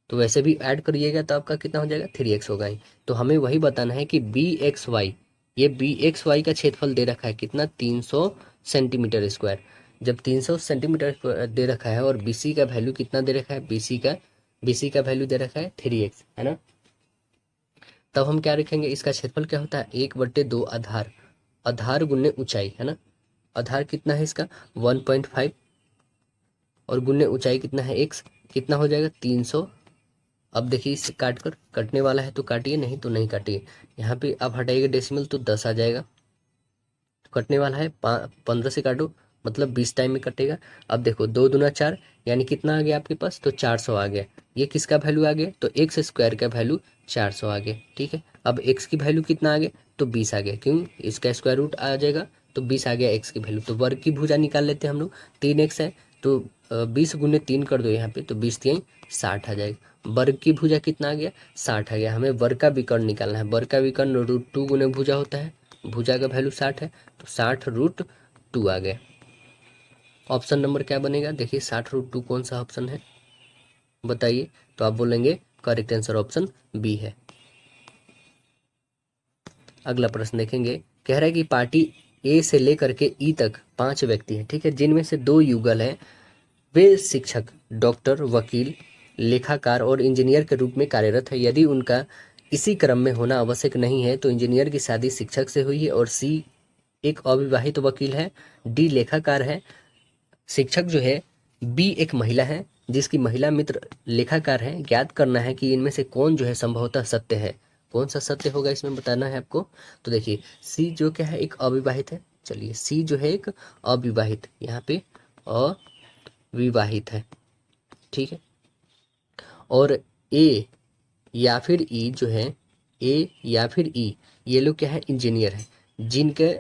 तो वैसे भी ऐड करिएगा तो आपका कितना हो जाएगा? 3x होगा ही। तो हमें वही बताना है कि बी एक्स वाई, ये बी एक्स वाई का क्षेत्रफल दे रखा है कितना? 300 सेंटीमीटर स्क्वायर। जब 300 सेंटीमीटर दे रखा है और बी सी का वैल्यू कितना दे रखा है? बी सी का वैल्यू दे रखा है 3x, है ना। तब हम क्या रखेंगे? इसका क्षेत्रफल क्या होता है? 1/2 आधार, आधार गुने ऊंचाई, है ना। आधार कितना है इसका? 1.5 और गुने ऊंचाई कितना है? x। कितना हो जाएगा? 300। अब देखिए इसे काट कर, कटने वाला है तो काटिए, नहीं तो नहीं काटिए। यहाँ पे अब हटाइएगा डेसिमल तो 10 आ जाएगा। कटने वाला है 15 से काटो, मतलब 20 टाइम में कटेगा। अब देखो 2 दूना 4, यानी कितना आ गया आपके पास? तो 400 आ गया। ये किसका वैल्यू आ गया? तो एक्स स्क्वायर का वैल्यू 400 आ गया, ठीक है। अब एक्स की वैल्यू कितना आ गया? तो 20 आ गया। क्यों? इसका स्क्वायर रूट आ जाएगा तो 20 आ गया एक्स की वैल्यू। तो वर्ग की भुजा निकाल लेते हैं हम लोग। 3x है तो 20 गुने 3 कर दो यहाँ पे, तो 20 3 60 आ जाएगा। वर्ग की भुजा कितना आ गया? 60 आ गया। हमें वर्ग का विकर्ण निकालना है। वर्ग का विकर्ण √2 गुने भुजा होता है। भुजा का वैल्यू 60 है तो 60√2 आ गया। ऑप्शन नंबर क्या बनेगा? देखिए 60√2 कौन सा ऑप्शन है बताइए। तो आप बोलेंगे करेक्ट आंसर ऑप्शन बी है। अगला प्रश्न देखेंगे। कह रहा है कि पार्टी ए से लेकर के ई तक 5 व्यक्ति हैं, ठीक है, जिनमें से 2 युगल हैं। वे शिक्षक, डॉक्टर, वकील, लेखाकार और इंजीनियर के रूप में कार्यरत है। यदि उनका इसी क्रम में होना आवश्यक नहीं है तो इंजीनियर की शादी शिक्षक से हुई है, और सी एक अविवाहित वकील है, डी लेखाकार है, शिक्षक जो है, बी एक महिला है जिसकी महिला मित्र लेखाकार है। ज्ञात करना है कि इनमें से कौन जो है संभवतः सत्य है। कौन सा सत्य होगा इसमें बताना है आपको। तो देखिए सी जो क्या है? एक अविवाहित है। चलिए सी जो है एक अविवाहित, यहाँ पे अविवाहित है, ठीक है। और ए या फिर ई जो है, ए या फिर ई, ये लोग क्या है? इंजीनियर है, जिनके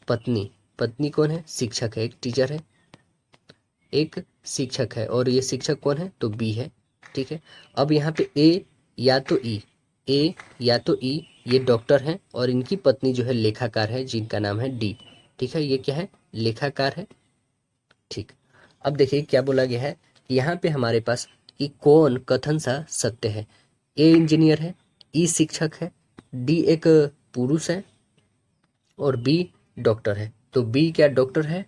पत्नी, पत्नी कौन है? शिक्षक है, एक टीचर है, एक शिक्षक है। और ये शिक्षक कौन है? तो बी है, ठीक है। अब यहाँ पे ए या तो ई, ए या तो ई, ये डॉक्टर हैं और इनकी पत्नी जो है लेखाकार है जिनका नाम है डी, ठीक है। ये क्या है? लेखाकार है, ठीक। अब देखिए क्या बोला गया है कि यहाँ पे हमारे पास कि कौन कथन सा सत्य है। ए इंजीनियर है, ई शिक्षक है, डी एक पुरुष है और बी डॉक्टर है। तो बी क्या डॉक्टर है?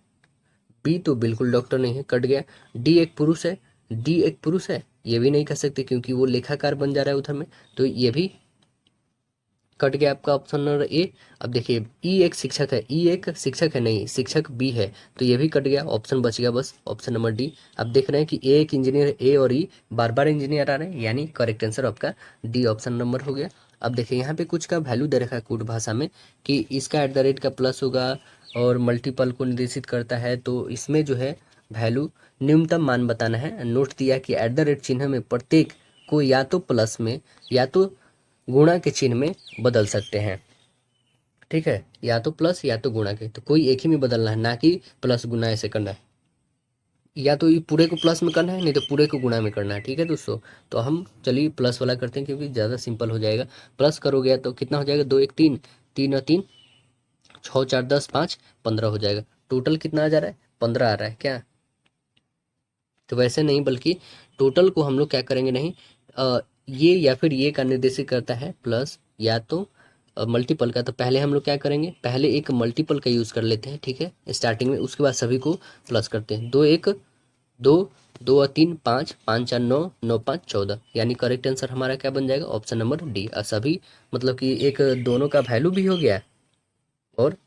बी तो बिल्कुल डॉक्टर नहीं है, कट गया। डी एक पुरुष है, डी एक पुरुष है, ये भी नहीं कह सकते क्योंकि वो लेखाकार बन जा रहा है उधर में, तो ये भी कट गया आपका ऑप्शन नंबर ए। अब देखिए ई एक शिक्षक है, ई एक शिक्षक है नहीं, शिक्षक बी है, तो ये भी कट गया। ऑप्शन बच गया बस ऑप्शन नंबर डी। अब देख रहे हैं कि ए एक इंजीनियर, ए और ई बार बार इंजीनियर आ रहे हैं, यानी करेक्ट आंसर आपका डी ऑप्शन नंबर हो गया। अब देखिए यहाँ पे कुछ का वैल्यू दे रखा है कोड भाषा में कि इसका @ का प्लस होगा और मल्टीपल को निर्देशित करता है, तो इसमें जो है वैल्यू न्यूनतम मान बताना है। नोट दिया कि @ चिन्ह में प्रत्येक को या तो प्लस में या तो गुणा के चिन्ह में बदल सकते हैं, ठीक है, या तो प्लस या तो गुणा के, तो कोई एक ही में बदलना है, ना कि प्लस गुना ऐसे करना है। या तो ये पूरे को प्लस में करना है, नहीं तो पूरे को गुणा में करना है। ठीक है दोस्तों, तो हम चलिए प्लस वाला करते हैं क्योंकि ज़्यादा सिंपल हो जाएगा। प्लस करोगे तो कितना हो जाएगा, 2 1 3, 3 और 3 6 4 10 5 15 हो जाएगा। टोटल कितना आ जा रहा है, 15 आ रहा है क्या। तो वैसे नहीं, बल्कि टोटल को हम लोग क्या करेंगे, नहीं ये या फिर ये का निर्देशित करता है प्लस या तो मल्टीपल का। तो पहले हम लोग क्या करेंगे, पहले एक मल्टीपल का यूज़ कर लेते हैं, ठीक है, स्टार्टिंग में। उसके बाद सभी को प्लस करते हैं। 2 1 2, 2 और 3 5, 5 4 9, 9 5 14, यानी करेक्ट आंसर हमारा क्या बन जाएगा, ऑप्शन नंबर डी। और सभी मतलब कि एक दोनों का वैल्यू भी हो गया और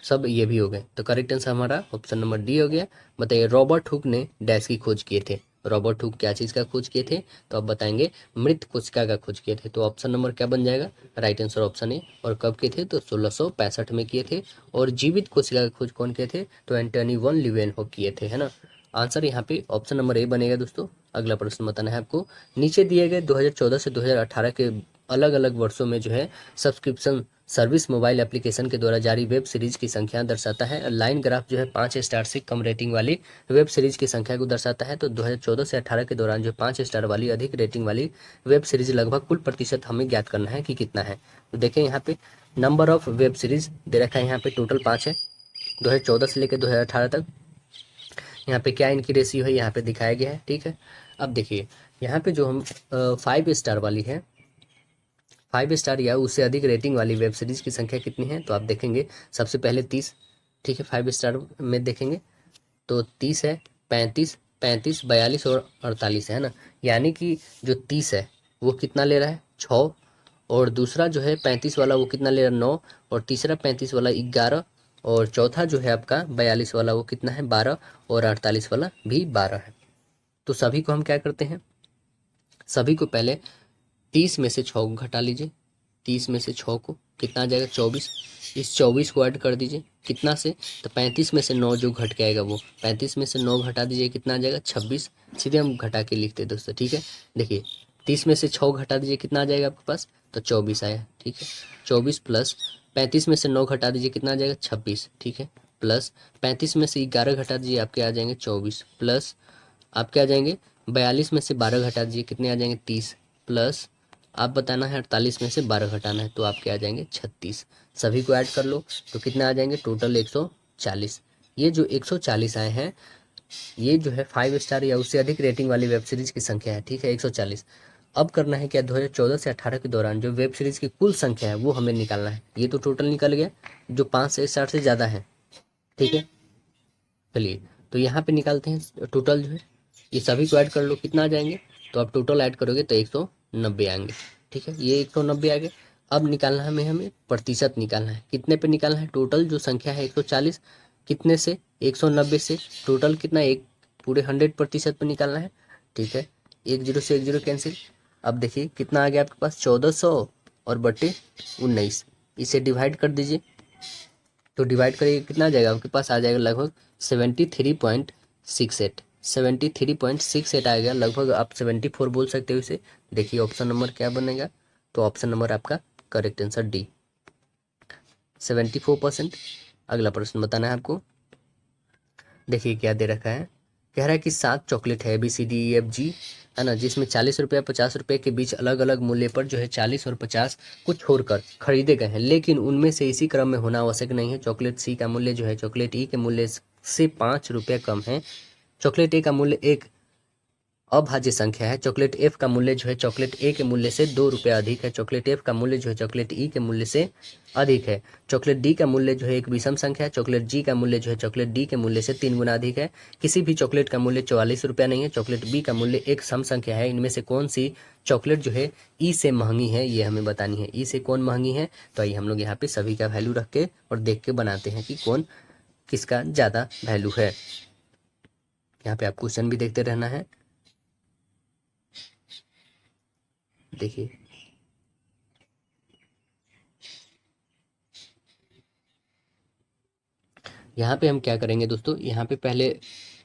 सब ये भी हो गए, तो करेक्ट आंसर हमारा ऑप्शन नंबर डी हो गया। बताइए, रॉबर्ट हुक ने डैश की खोज किए थे। रॉबर्ट हुक क्या चीज़ का खोज किए थे, तो आप बताएंगे मृत कोशिका का खोज किए थे। तो ऑप्शन नंबर क्या बन जाएगा, राइट आंसर ऑप्शन ए। और कब किए थे, तो 1665 में किए थे। और जीवित कोशिका का खोज कौन किए थे, तो एंटनी वन लीवेनहॉक किए थे, है ना। आंसर यहाँ पे ऑप्शन नंबर ए बनेगा दोस्तों। अगला प्रश्न बताना है आपको। नीचे दिए गए 2014 से 2018 के अलग अलग वर्षों में जो है सब्सक्रिप्शन सर्विस मोबाइल एप्लीकेशन के द्वारा जारी वेब सीरीज की संख्या दर्शाता है। लाइन ग्राफ जो है 5 स्टार से कम रेटिंग वाली वेब सीरीज की संख्या को दर्शाता है। तो 2014 से 18 के दौरान जो 5 स्टार वाली अधिक रेटिंग वाली वेब सीरीज लगभग कुल प्रतिशत हमें ज्ञात करना है कि कितना है। तो देखें यहाँ पे नंबर ऑफ वेब सीरीज दे रखा है, यहाँ पे टोटल 5 है 2014 से लेकर 2018 तक। यहाँ पे क्या इनकी रेशियो है यहाँ पे दिखाया गया है, ठीक है। अब देखिए यहाँ पे जो हम 5 स्टार वाली है, 5 स्टार या उससे अधिक रेटिंग वाली वेब सीरीज की संख्या कितनी है, तो आप देखेंगे सबसे पहले 30, ठीक है। 5 स्टार में देखेंगे तो 30 है, 35, 35, 42 और 48 है ना। यानी कि जो 30 है वो कितना ले रहा है, 6। और दूसरा जो है 35 वाला वो कितना ले रहा है, 9। और तीसरा 35 वाला 11। और चौथा जो है आपका 42 वाला वो कितना है, 12। और 48 वाला भी 12 है। तो सभी को हम क्या करते हैं, सभी को पहले 30 में से 6 को घटा लीजिए। 30 में से 6 को कितना आ जाएगा, 24। इस 24 को ऐड कर दीजिए कितना से, तो 35 में से 9 जो घट के आएगा वो 35 में से 9 घटा दीजिए, कितना आ जाएगा, 26। सीधे हम घटा के लिखते हैं दोस्तों, ठीक है। देखिए 30 में से 6 घटा दीजिए, कितना आ जाएगा आपके पास, तो 24 आया, ठीक है। 24 प्लस 35 में से 9 घटा दीजिए, कितना आ जाएगा, 26, ठीक है। प्लस 35 में से 11 घटा दीजिए, आपके आ जाएंगे 24। प्लस आपके आ जाएंगे 42 में से 12 घटा दीजिए, कितने आ जाएंगे, 30। प्लस आप बताना है 48 में से 12 घटाना है, तो आपके आ जाएंगे 36। सभी को ऐड कर लो तो कितने आ जाएंगे, टोटल 140। ये जो 140 आए हैं ये जो है 5 स्टार या उससे अधिक रेटिंग वाली वेब सीरीज की संख्या है, ठीक है, 140। अब करना है क्या, 2014 से 18 के दौरान जो वेब सीरीज की कुल संख्या है वो हमें निकालना है। ये तो टोटल निकल गया जो 5 स्टार से ज़्यादा है, ठीक है। चलिए तो यहाँ पे निकालते हैं टोटल जो है, ये सभी को ऐड कर लो, कितना आ जाएंगे, तो आप टोटल ऐड करोगे तो 190 आएंगे, ठीक है। ये 190 आ गए। अब निकालना है हमें प्रतिशत निकालना है, कितने पे निकालना है, टोटल जो संख्या है 140 कितने से, 190 से, टोटल कितना, एक पूरे 100% पे निकालना है, ठीक है। 10 से 10 कैंसिल। अब देखिए कितना आ गया आपके पास, 1400 और बटे 19, इसे डिवाइड कर दीजिए। तो डिवाइड करिए कितना आ जाएगा आपके पास, आ जाएगा लगभग 73.68, 73.68 आएगा लगभग। आप 74 बोल सकते हो इसे। देखिए ऑप्शन नंबर क्या बनेगा, तो ऑप्शन नंबर आपका करेक्ट आंसर डी, 74%। अगला प्रश्न बताना है आपको। देखिए क्या दे रखा है, कह रहा है कि 7 चॉकलेट है ABCDEFG, है ना, जिसमें 40 रुपये 50 रुपये के बीच अलग अलग मूल्य पर जो है 40 और 50 को छोड़कर खरीदे गए हैं, लेकिन उनमें से इसी क्रम में होना आवश्यक नहीं है। चॉकलेट सी का मूल्य जो है चॉकलेट ई के मूल्य से 5 रुपये कम है। चॉकलेट ए का मूल्य एक अभाज्य संख्या है। चॉकलेट एफ का मूल्य जो है चॉकलेट ए के मूल्य से 2 रुपये अधिक है। चॉकलेट एफ का मूल्य जो है चॉकलेट ई के मूल्य से अधिक है। चॉकलेट डी का मूल्य जो है एक विषम संख्या है। चॉकलेट जी का मूल्य जो है चॉकलेट डी के मूल्य से 3 गुना अधिक है। किसी भी चॉकलेट का मूल्य 44 रुपया नहीं है। चॉकलेट बी का मूल्य एक सम संख्या है। इनमें से कौन सी चॉकलेट जो है ई से महंगी है, ये हमें बतानी है। ई से कौन महंगी है, तो आइए हम लोग यहाँ पे सभी का वैल्यू रख के और देख के बनाते हैं कि कौन किसका ज़्यादा वैल्यू है। यहाँ पे आप क्वेश्चन भी देखते रहना है। देखिए यहाँ पे हम क्या करेंगे दोस्तों, यहाँ पे पहले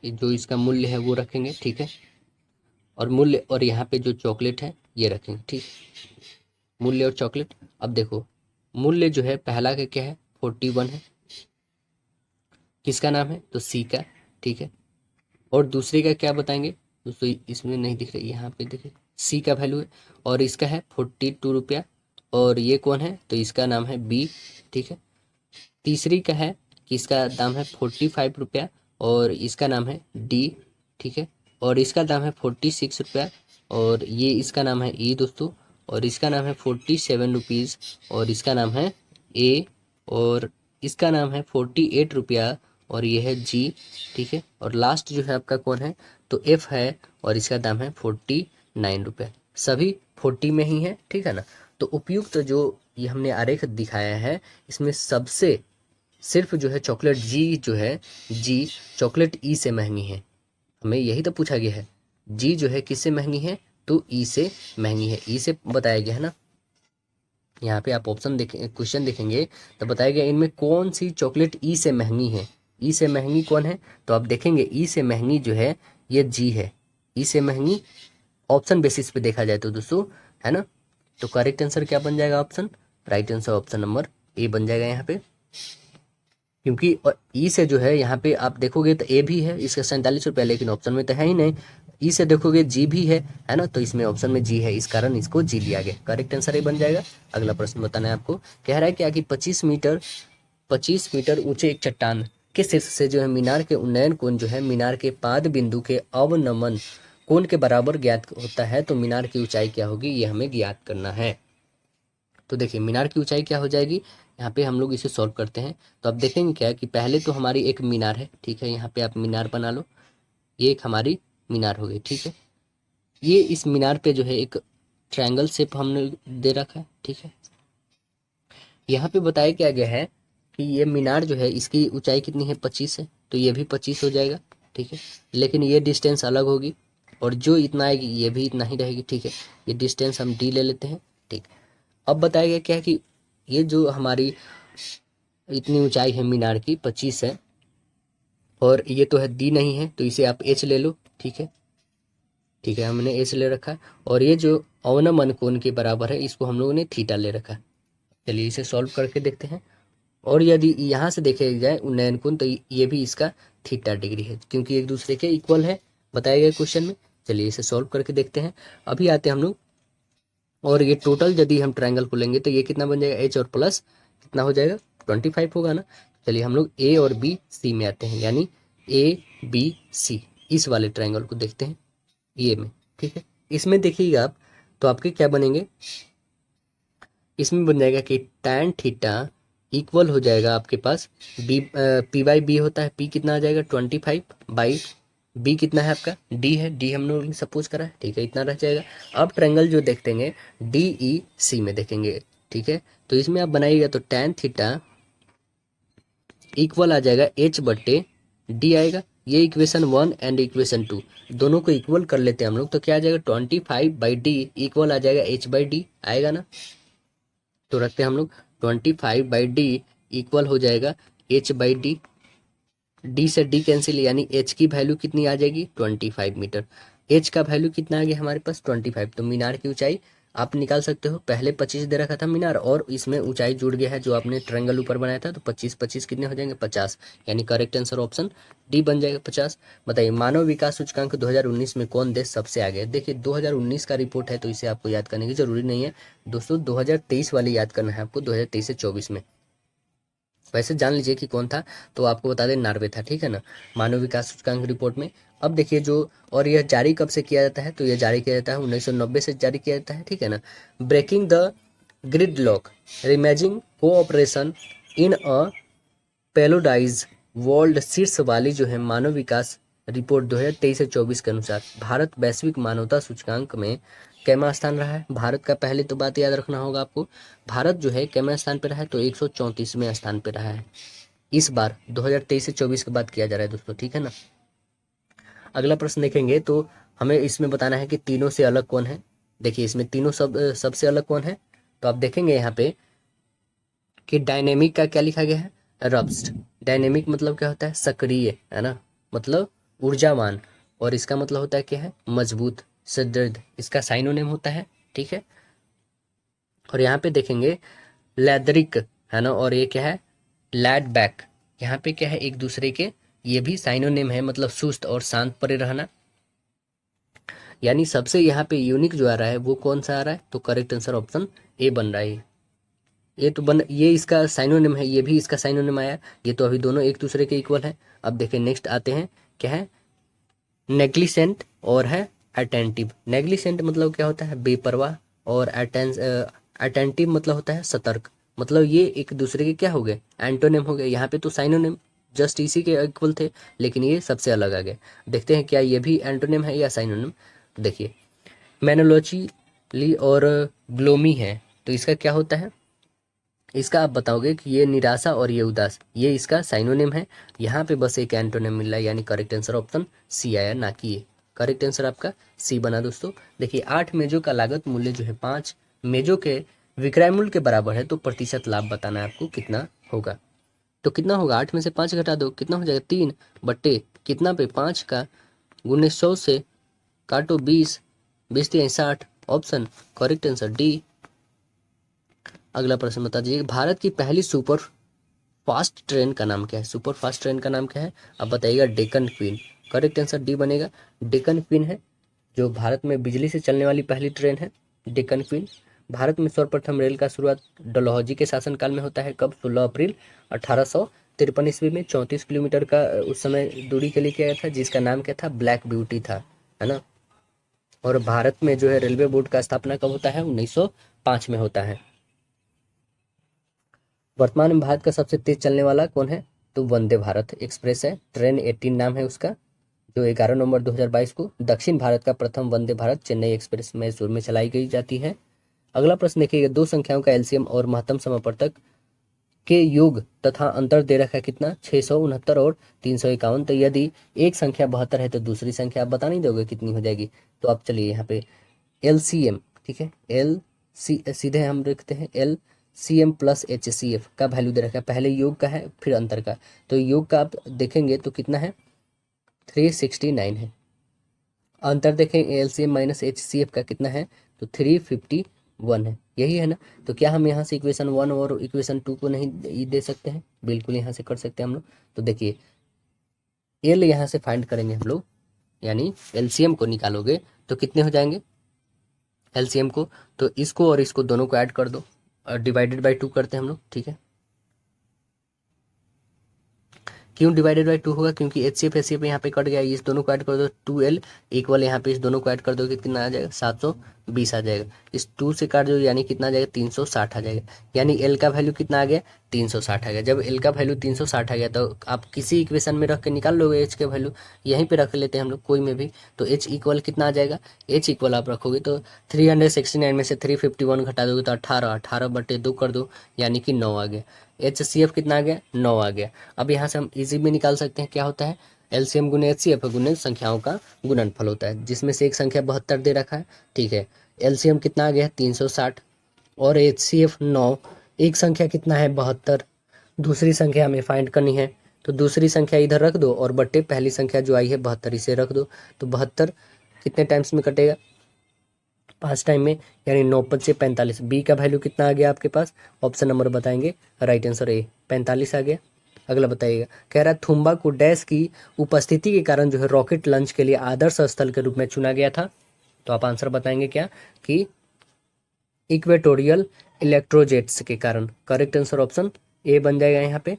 जो इसका मूल्य है वो रखेंगे, ठीक है। और मूल्य और यहाँ पे जो चॉकलेट है ये रखेंगे, ठीक। मूल्य और चॉकलेट। अब देखो मूल्य जो है पहला का क्या है, 41 है। किसका नाम है, तो सी का, ठीक है। और दूसरे का क्या बताएंगे दोस्तों, इसमें नहीं दिख रही, यहाँ पे देखिए सी का वैल्यू है और इसका है 42 रुपया। और ये कौन है, तो इसका नाम है बी, ठीक है। तीसरी का है कि इसका दाम है 45 रुपया और इसका नाम है डी, ठीक है। और इसका दाम है 46 रुपया और ये इसका नाम है ई दोस्तों। और इसका नाम है 47 रुपीज़ और इसका नाम है ए। और इसका नाम है 48 रुपया और ये है जी, ठीक है। और लास्ट जो है आपका कौन है, तो एफ है और इसका दाम है 49 रुपया। सभी 40 में ही है, ठीक है ना। तो उपयुक्त जो ये हमने आरेख दिखाया है, इसमें सबसे सिर्फ जो है चॉकलेट जी जो है, जी चॉकलेट ई से महंगी है। हमें यही तो पूछा गया है, जी जो है किससे महंगी है, तो ई से महंगी है, ई से बताया गया है ना। यहाँ पे आप ऑप्शन देखें, क्वेश्चन देखेंगे तो बताया गया इनमें कौन सी चॉकलेट ई से महंगी है। ई से महंगी कौन है, तो आप देखेंगे ई से महंगी जो है ये जी है। ई से महंगी ऑप्शन बेसिस पे देखा जाए तो दोस्तों, है ना। तो करेक्ट आंसर क्या बन जाएगा, option right answer option number A बन जाएगा यहाँ पे। क्योंकि ई से जो है यहाँ पे आप देखोगे तो ए भी है, इसका 47 रुपया, लेकिन ऑप्शन में तो है ही नहीं। ई से देखोगे जी भी है ना, तो इसमें ऑप्शन में जी है, इस कारण इसको जी लिया गया। करेक्ट आंसर ए बन जाएगा। अगला प्रश्न बताना है आपको, कह रहा है क्या कि 25 मीटर ऊंचे एक चट्टान के शीर्ष से जो है मीनार के उन्नयन कोण जो है मीनार के पाद बिंदु के अवनमन कोण के बराबर ज्ञात होता है, तो मीनार की ऊंचाई क्या होगी, ये हमें ज्ञात करना है। तो देखिए मीनार की ऊंचाई क्या हो जाएगी, यहाँ पे हम लोग इसे सॉल्व करते हैं। तो अब देखेंगे क्या कि पहले तो हमारी एक मीनार है, ठीक है। यहाँ पे आप मीनार बना लो, ये एक हमारी मीनार हो गई, ठीक है। ये इस मीनार पे जो है एक ट्रायंगल शेप हमने दे रखा है, ठीक है। यहाँ पे बताया क्या गया है कि ये मीनार जो है इसकी ऊंचाई कितनी है, 25 है, तो ये भी 25 हो जाएगा, ठीक है। लेकिन ये डिस्टेंस अलग होगी और जो इतना आएगी ये भी इतना ही रहेगी, ठीक है। ये डिस्टेंस हम डी ले लेते हैं, ठीक। अब बताया गया क्या है कि ये जो हमारी इतनी ऊंचाई है मीनार की 25 है और ये तो है डी नहीं है, तो इसे आप एच ले लो, ठीक है। ठीक है, हमने एच ले रखा है। और ये जो अवनमन कोण के बराबर है, इसको हम लोगों ने थीटा ले रखा है। चलिए इसे सॉल्व करके देखते हैं। और यदि यहाँ से देखे जाए उन्नयन कोण, तो ये भी इसका थीटा डिग्री है, क्योंकि एक दूसरे के इक्वल है, बताया गया क्वेश्चन में। चलिए इसे सॉल्व करके देखते हैं। अभी आते हैं हम लोग, और ये टोटल यदि हम ट्रायंगल को लेंगे तो ये कितना बन जाएगा, एच और प्लस कितना हो जाएगा, 25 होगा ना। चलिए हम लोग ए और बी सी में आते हैं, यानी ए बी सी इस वाले ट्रायंगल को देखते हैं, ये में, ठीक है। इसमें देखिएगा आप, तो आपके क्या बनेंगे, इसमें बन जाएगा कि tan थीटा इक्वल हो जाएगा आपके पास बी, पी बाई बी होता है, पी कितना आ जाएगा 25 बाई बी कितना है आपका डी है, डी हम लोग सपोज करा है, ठीक है, इतना रह जाएगा। अब ट्रायंगल जो देखेंगे डी ई सी में देखेंगे, ठीक है। तो इसमें आप बनाइएगा तो tan थीटा इक्वल आ जाएगा एच बट्टे डी आएगा। ये इक्वेशन 1 एंड इक्वेशन 2 दोनों को इक्वल कर लेते हैं हम लोग, तो क्या आ जाएगा 25 बाई डी इक्वल आ जाएगा एच बाई डी आएगा ना। तो रखते हैं हम लोग 25 बाई डी इक्वल हो जाएगा एच बाई डी, डी से डी कैंसिल, यानी एच की वैल्यू कितनी आ जाएगी 25 मीटर। एच का वैल्यू कितना आ गया हमारे पास 25। तो मीनार की ऊंचाई आप निकाल सकते हो, पहले 25 दे रखा था मीनार और इसमें ऊंचाई जुड़ गया है जो आपने ट्रायंगल ऊपर बनाया था, तो 25 25 कितने हो जाएंगे 50, यानी करेक्ट आंसर ऑप्शन डी बन जाएगा 50। बताइए मानव विकास सूचकांक 2019 में कौन देश सबसे आगे है। देखिए 2019 का रिपोर्ट है, तो इसे आपको याद करने की जरूरी नहीं है दोस्तों, 2023 वाली याद करना है आपको, 2023 से 24 में। वैसे जान लीजिए कि कौन था, तो आपको बता दें नॉर्वे था, ठीक है ना, मानव विकास सूचकांक रिपोर्ट में। अब देखिए जो, और यह जारी कब से किया जाता है, तो यह जारी किया जाता है 1990 से जारी किया जाता है, ठीक है ना। Breaking the gridlock, reimagining cooperation in a polarised world शीर्ष वाली जो है मानव विकास रिपोर्ट 2023 से 24 के अनुसार भारत वैश्विक मानवता सूचकांक में कैमा स्थान रहा है। भारत का पहले तो बात याद रखना होगा आपको, भारत जो है कैमा स्थान पे रहा है, तो 134वें स्थान पे रहा है। इस बार 2023 से 24 की बात किया जा रहा है दोस्तों, ठीक है ना। अगला प्रश्न देखेंगे तो हमें इसमें बताना है कि तीनों से अलग कौन है। देखिए इसमें तीनों सबसे अलग कौन है, तो आप देखेंगे यहाँ पे कि डायनेमिक का क्या लिखा गया है, रब्स्ट। डायनेमिक मतलब क्या होता है, सक्रिय, है ना, मतलब ऊर्जावान। और इसका मतलब होता है क्या है, मजबूत, सुदृढ़, इसका साइनोनिम होता है, ठीक है। और यहाँ पे देखेंगे लैदरिक, है ना, और ये क्या है, लैड बैक। यहाँ पे क्या है, एक दूसरे के ये भी साइनोनिम है, मतलब सुस्त और शांत परे रहना। यानी सबसे यहाँ पे यूनिक जो आ रहा है वो कौन सा आ रहा है, तो करेक्ट आंसर ऑप्शन ए बन रहा है। ये इसका साइनोनिम है, ये भी इसका साइनोनिम आया। ये तो अभी दोनों एक दूसरे के इक्वल है। अब देखिए नेक्स्ट आते हैं, क्या है, नेग्लिसेंट और है अटेंटिव। नेग्लिसेंट मतलब क्या होता है, बेपरवाह, और अटेंटिव मतलब होता है सतर्क। मतलब ये एक दूसरे के क्या हो गए, एंटोनिम हो गए। यहाँ पे तो साइनोनिम जस्ट इसी के इक्वल थे, लेकिन ये सबसे अलग आ गए। देखते हैं क्या ये भी एंटोनिम है या साइनोनिम। देखिए मेनोलॉजी और ग्लोमी है, तो इसका क्या होता है, इसका आप बताओगे कि ये निराशा और ये उदास, ये इसका साइनोनिम है। यहाँ पे बस एक एंटोनिम मिल रहा है, यानी करेक्ट आंसर ऑप्शन सी आया, ना कि ये। करेक्ट आंसर आपका सी बना दोस्तों। देखिए 8 मेजों का लागत मूल्य जो है 5 मेजों के विक्रय मूल्य के बराबर है, तो प्रतिशत लाभ बताना है आपको कितना होगा। तो कितना होगा, 8 में से 5 घटा दो, कितना हो जाएगा, 3 बट्टे कितना पे 5 का, गुने 100 से काटो 20, 20 तिया 60, ऑप्शन करेक्ट आंसर डी। अगला प्रश्न बता दीजिए, भारत की पहली सुपर फास्ट ट्रेन का नाम क्या है। सुपर फास्ट ट्रेन का नाम क्या है, अब बताइएगा, Deccan queen. Correct answer D बनेगा, डेक्कन क्वीन है जो भारत में बिजली से चलने वाली पहली ट्रेन है, डेक्कन क्वीन। भारत में सर्वप्रथम रेल का शुरुआत डलहौजी के शासनकाल में होता है, कब, 16 अप्रैल 1853 ईस्वी में। 34 किलोमीटर का उस समय दूरी के लिए किया गया था, जिसका नाम क्या था, ब्लैक ब्यूटी था, है ना। और भारत में जो है रेलवे बोर्ड का स्थापना कब होता है, 1905 में होता है। वर्तमान में भारत का सबसे तेज चलने वाला कौन है, तो वंदे भारत एक्सप्रेस है, ट्रेन 18 नाम है उसका, जो 11 नवंबर 2022 को दक्षिण भारत का प्रथम वंदे भारत चेन्नई एक्सप्रेस मैसूर में चलाई गई जाती है। अगला प्रश्न देखिए, दो संख्याओं का एलसीएम और महत्तम समापवर्तक के योग तथा अंतर दे रखा है कितना, 669 और 351। तो यदि एक संख्या 72 है तो दूसरी संख्या आप बता नहीं दोगे कितनी हो जाएगी। तो आप चलिए यहाँ पे एलसीएम, ठीक है, एल सी सीधे हम रखते हैं, L C M plus H C F का वैल्यू दे रखा है, पहले योग का है फिर अंतर का। तो योग का आप देखेंगे तो कितना है, 369 है। अंतर देखें L C M minus H C F का कितना है, तो 351 है, यही है ना। तो क्या हम यहाँ से इक्वेशन 1 और इक्वेशन 2 को नहीं दे सकते हैं, बिल्कुल यहाँ से कर सकते हैं हम लोग। तो देखिए एल यहाँ से फाइंड करेंगे हम लोग, यानी एलसीएम को निकालोगे तो कितने हो जाएंगे एलसीएम को, तो इसको और इसको दोनों को ऐड कर दो और डिवाइडेड बाय 2 करते हैं हम लोग, ठीक है। क्यों डिवाइडेड बाय 2 होगा, क्योंकि एच सी एफ यहाँ पे कट गया, इस दोनों को ऐड कर दो, 2L इक्वल यहाँ पे इस दोनों को ऐड कर दो कि कितना आ जाएगा, 720 आ जाएगा। इस 2 से काट दो यानी कितना आ जाएगा, 360 आ जाएगा। यानी L का वैल्यू कितना आ गया, 360 आ गया। जब L का वैल्यू 360 आ गया तो आप किसी इक्वेशन में रख के निकाल लोगे H के वैल्यू, यहीं पे रख लेते हैं हम लोग कोई में भी। तो H इक्वल कितना आ जाएगा, H इक्वल आप रखोगे तो 369 में से 351 घटा दोगे तो 18, 18 बटे 2 कर दो यानी कि 9 आ गया। एच सी एफ कितना आ गया, 9 आ गया। अब यहाँ से हम इजी में निकाल सकते हैं, क्या होता है, एलसीएम गुने एच सी एफ गुने संख्याओं का गुणनफल होता है, जिसमें से एक संख्या 72 दे रखा है, ठीक है। एलसीएम कितना आ गया, 360 और एच सी एफ 9। एक संख्या कितना है, 72, दूसरी संख्या हमें फाइंड करनी है, तो दूसरी संख्या इधर रख दो और बट्टे पहली संख्या जो आई है 72 इसे रख दो। तो 72 कितने टाइम्स में कटेगा, 5 टाइम में, यानी 9×5 = 45। बी का वैल्यू कितना आ गया आपके पास, ऑप्शन नंबर बताएंगे, राइट आंसर ए 45 आ गया। अगला बताइएगा, कह रहा है थुम्बा को डैश की उपस्थिति के कारण जो है रॉकेट लॉन्च के लिए आदर्श स्थल के रूप में चुना गया था। तो आप आंसर बताएंगे क्या, कि इक्वेटोरियल इलेक्ट्रोजेट्स के कारण। करेक्ट आंसर ऑप्शन ए बन जाएगा यहाँ पे।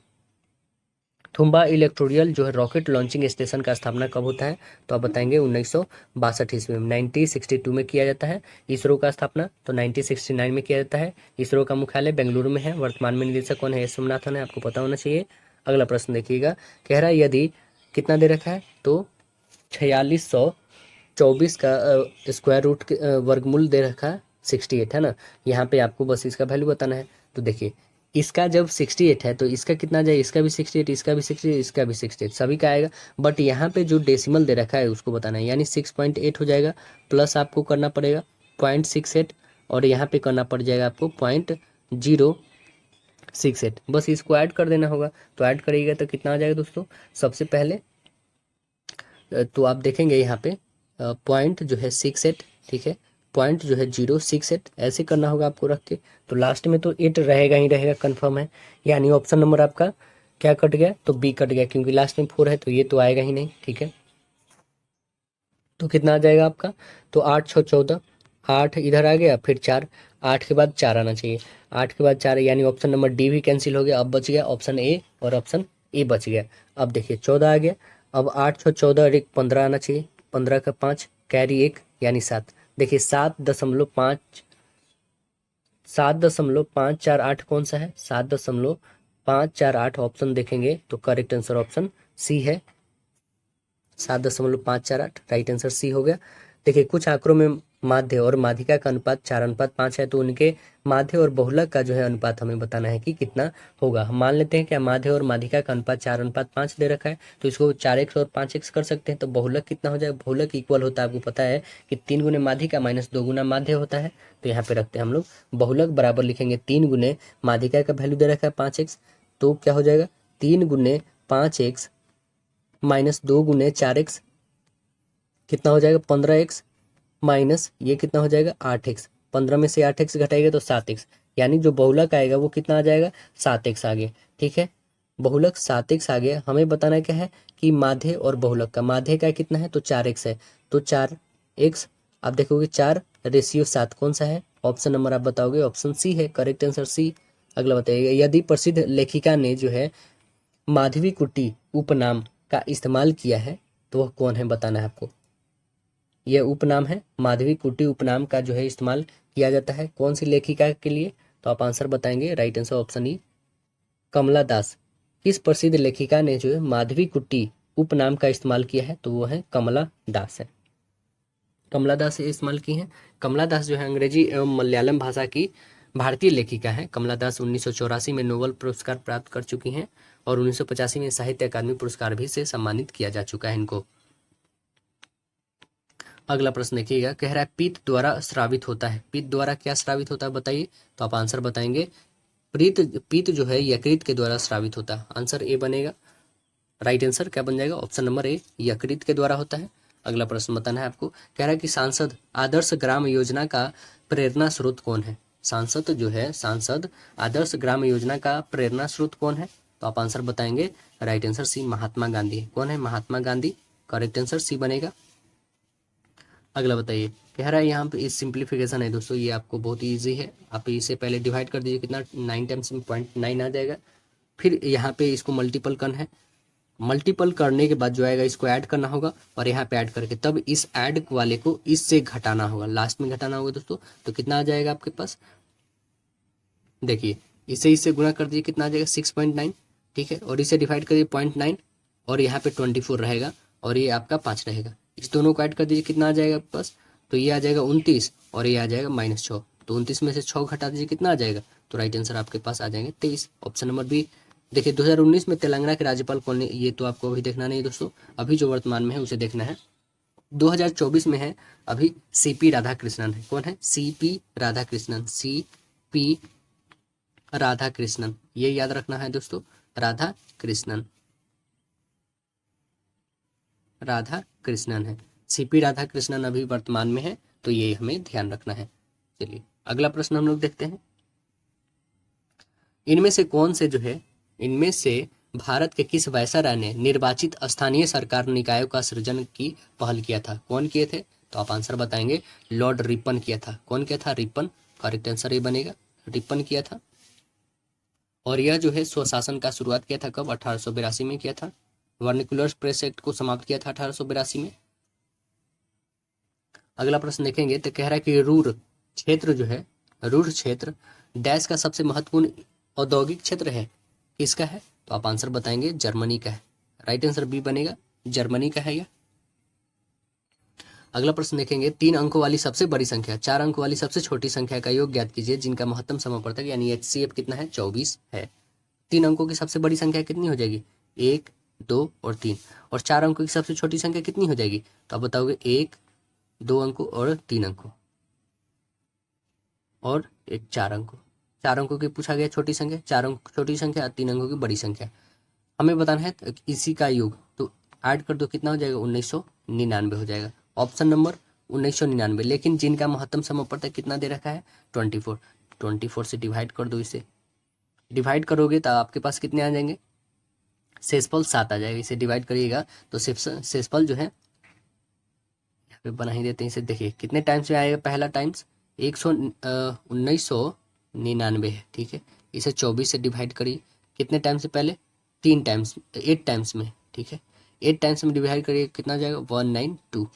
थुम्बा इलेक्टोरियल जो है रॉकेट लॉन्चिंग स्टेशन का स्थापना कब होता है, तो आप बताएंगे 1962 ईस्वी में, 1962 में किया जाता है। इसरो का स्थापना तो 1969 में किया जाता है। इसरो का मुख्यालय बेंगलुरु में है। वर्तमान में निदेशक कौन है, एस सोमनाथन है, आपको पता होना चाहिए। अगला प्रश्न देखिएगा, कह रहा है यदि कितना दे रखा है, तो 4624 का स्क्वायर रूट वर्गमूल दे रखा है 68, है ना। यहाँ पे आपको बस इसका वैल्यू बताना है। तो देखिए इसका जब 68 है तो इसका कितना आ जाए, इसका भी 68, इसका भी 68, इसका भी 68, सभी का आएगा। बट यहाँ पे जो डेसिमल दे रखा है उसको बताना है, यानी 6.8 हो जाएगा, प्लस आपको करना पड़ेगा 0.68 और यहाँ पे करना पड़ जाएगा आपको 0.068, बस इसको ऐड कर देना होगा। तो ऐड करिएगा तो कितना आ जाएगा दोस्तों, सबसे पहले तो आप देखेंगे यहाँ पे पॉइंट जो है 68, ठीक है, पॉइंट जो है 068 ऐसे करना होगा आपको रख के। तो लास्ट में तो 8 रहेगा ही रहेगा, कंफर्म है। यानी ऑप्शन नंबर आपका क्या कट गया, तो बी कट गया, क्योंकि लास्ट में 4 है तो ये तो आएगा ही नहीं। ठीक है, तो कितना आ जाएगा आपका, तो 8 6 14, 8 इधर आ गया, फिर 4, 8 के बाद 4 आना चाहिए, 8 के बाद 4, यानी ऑप्शन नंबर डी भी कैंसिल हो गया। अब बच गया ऑप्शन ए, और ऑप्शन ए बच गया। अब देखिए 14 आ गया, अब 8 6 14 और 1 15 आना चाहिए, 15 का 5 कैरी 1 यानी 7। देखिए 7.548 कौन सा है, 7.548 ऑप्शन देखेंगे तो करेक्ट आंसर ऑप्शन सी है, 7.548 राइट आंसर सी हो गया। देखिए कुछ आंकड़ों में माध्य और माध्यिका का अनुपात 4:5 है, तो उनके माध्य और बहुलक का जो है अनुपात हमें बताना है कि कितना होगा। हम मान लेते हैं कि माध्य और माध्यिका का अनुपात 4:5 दे रखा है, तो इसको 4x और 5x कर सकते हैं। तो बहुलक कितना हो जाएगा, बहुलक इक्वल होता है, आपको पता है कि 3 गुने माध्यिका माइनस 2 गुना माध्य होता है। तो यहाँ पे रखते हैं हम लोग बहुलक बराबर लिखेंगे 3 गुने माध्यिका का वैल्यू दे रखा है 5x, तो क्या हो जाएगा 3 गुने 5x माइनस 2 गुने 4x कितना हो जाएगा 15x, माइनस ये कितना हो जाएगा 8x, 15 में से 8x घटाएगा तो 7x, यानी जो बहुलक आएगा वो कितना आ जाएगा 7x आ गया। ठीक है, बहुलक 7x आ गया। हमें बताना क्या है कि माध्य और बहुलक का, माध्य का कितना है तो 4x है, तो 4x, आप देखोगे 4:7 कौन सा है, ऑप्शन नंबर आप बताओगे ऑप्शन सी है, करेक्ट आंसर सी। अगला बताइए, यदि प्रसिद्ध लेखिका ने जो है माधवी कुट्टी उपनाम का इस्तेमाल किया है तो वह कौन है, बताना है आपको। यह उपनाम है, माधवी कुट्टी उपनाम का जो है इस्तेमाल किया जाता है कौन सी लेखिका के लिए, तो आप आंसर बताएंगे राइट आंसर ऑप्शन ई कमला दास। किस प्रसिद्ध लेखिका ने जो है माधवी कुट्टी उपनाम का इस्तेमाल किया है, तो वो है कमला दास है, कमला दास ये इस्तेमाल की है। कमला दास जो है अंग्रेजी एवं मलयालम भाषा की भारतीय लेखिका है। कमला दास 1984 में नोबेल पुरस्कार प्राप्त कर चुकी हैं, और 1985 में साहित्य अकादमी पुरस्कार भी से सम्मानित किया जा चुका है इनको। अगला प्रश्न देखिएगा, कह रहा है पित्त द्वारा स्रावित होता है, पित्त द्वारा क्या स्रावित होता है बताइए, तो आप आंसर बताएंगे पित्त जो है यकृत के द्वारा स्रावित होता है, आंसर ए बनेगा। राइट आंसर क्या बन जाएगा, ऑप्शन नंबर ए यकृत के द्वारा होता है। अगला प्रश्न बताना है आपको, कह रहा है कि सांसद आदर्श ग्राम योजना का प्रेरणा स्रोत कौन है, सांसद आदर्श ग्राम योजना का प्रेरणा स्रोत कौन है, तो आप आंसर बताएंगे right answer C Mahatma Gandhi है। कौन है, Mahatma Gandhi, correct answer C बनेगा। अगला बताइए, कह रहा है यहाँ पे इस सिंप्लीफिकेशन है दोस्तों, ये आपको बहुत ईजी है, आप इसे पहले डिवाइड कर दीजिए, कितना 9 टाइम्स में 0.9 आ जाएगा। फिर यहाँ पे इसको मल्टीपल करना है, मल्टीपल करने के बाद जो आएगा इसको ऐड करना होगा, और यहाँ पे ऐड करके तब इस ऐड वाले को इससे घटाना होगा, लास्ट में घटाना होगा दोस्तों। तो कितना आ जाएगा आपके पास, देखिए इसे इससे गुणा कर दीजिए, कितना आ जाएगा 6.9। ठीक है, और इसे डिवाइड करिए 0.9, और यहाँ पे 24 रहेगा, और ये आपका 5 रहेगा। इस दोनों को ऐड कर दीजिए, कितना आ जाएगा आपके पास, तो ये आ जाएगा 29, और ये आ जाएगा -6। तो 29 में से 6 घटा दीजिए, कितना आ जाएगा, तो राइट आंसर आपके पास आ जाएंगे 23, ऑप्शन नंबर बी। देखिए 2019 में तेलंगाना के राज्यपाल कौन ने, ये तो आपको अभी देखना नहीं दोस्तों, अभी जो वर्तमान में है उसे देखना है। 2024 में है अभी सीपी राधाकृष्णन है। कौन है, सीपी राधाकृष्णन, सीपी राधाकृष्णन, ये याद रखना है दोस्तों, राधाकृष्णन, राधाकृष्णन है, सीपी राधाकृष्णन अभी वर्तमान में है, तो ये हमें ध्यान रखना है। चलिए अगला प्रश्न हम लोग देखते हैं, इनमें से भारत के किस वायसराय ने निर्वाचित स्थानीय सरकार निकायों का सृजन की पहल किया था, कौन किए थे, तो आप आंसर बताएंगे लॉर्ड रिपन किया था। कौन किया था, रिपन, करेक्ट आंसर ये बनेगा, रिपन किया था। और यह जो है स्वशासन का शुरुआत किया था कब, 1882 में किया था। वर्निकुलर प्रेस एक्ट को समाप्त किया था 1882 में। अगला प्रश्न देखेंगे तो कह रहा है कि रूर क्षेत्र डैश का सबसे महत्वपूर्ण औद्योगिक क्षेत्र है, किसका है, तो आप आंसर बताएंगे जर्मनी का है, राइट आंसर बी बनेगा, जर्मनी का है यह। अगला प्रश्न देखेंगे, 3 अंकों वाली सबसे बड़ी संख्या 4 अंकों वाली सबसे छोटी संख्या का योग ज्ञात कीजिए जिनका महत्तम समापवर्तक यानी एचसीएफ कितना है, 24 है। 3 अंकों की सबसे बड़ी संख्या कितनी हो जाएगी, 1 2 और 3, और 4 अंकों की सबसे छोटी संख्या कितनी हो जाएगी, तो आप बताओगे 1 2 अंकों और 3 अंकों, और एक 4 अंकों, 4 अंकों की पूछा गया छोटी संख्या, 4 अंक छोटी संख्या, 3 अंकों की बड़ी संख्या हमें बताना है, तो इसी का योग, तो ऐड कर दो, कितना हो जाएगा 1999 हो जाएगा, ऑप्शन नंबर 1999। लेकिन जिनका महत्तम समापवर्तक कितना दे रखा है, 24 से डिवाइड कर दो, इसे डिवाइड करोगे तो आपके पास कितने आ जाएंगे, शेषफल 7 आ जाएगा। इसे डिवाइड करिएगा तो शेषफल जो है यहाँ पे बना ही देते हैं इसे। देखिए कितने टाइम्स में आएगा, पहला टाइम्स 1999 है, ठीक है। इसे 24 से डिवाइड करिए, कितने टाइम से पहले 3 टाइम्स 8 टाइम्स में, ठीक है। 8 टाइम्स में डिवाइड करिए, कितना आ जाएगा 192।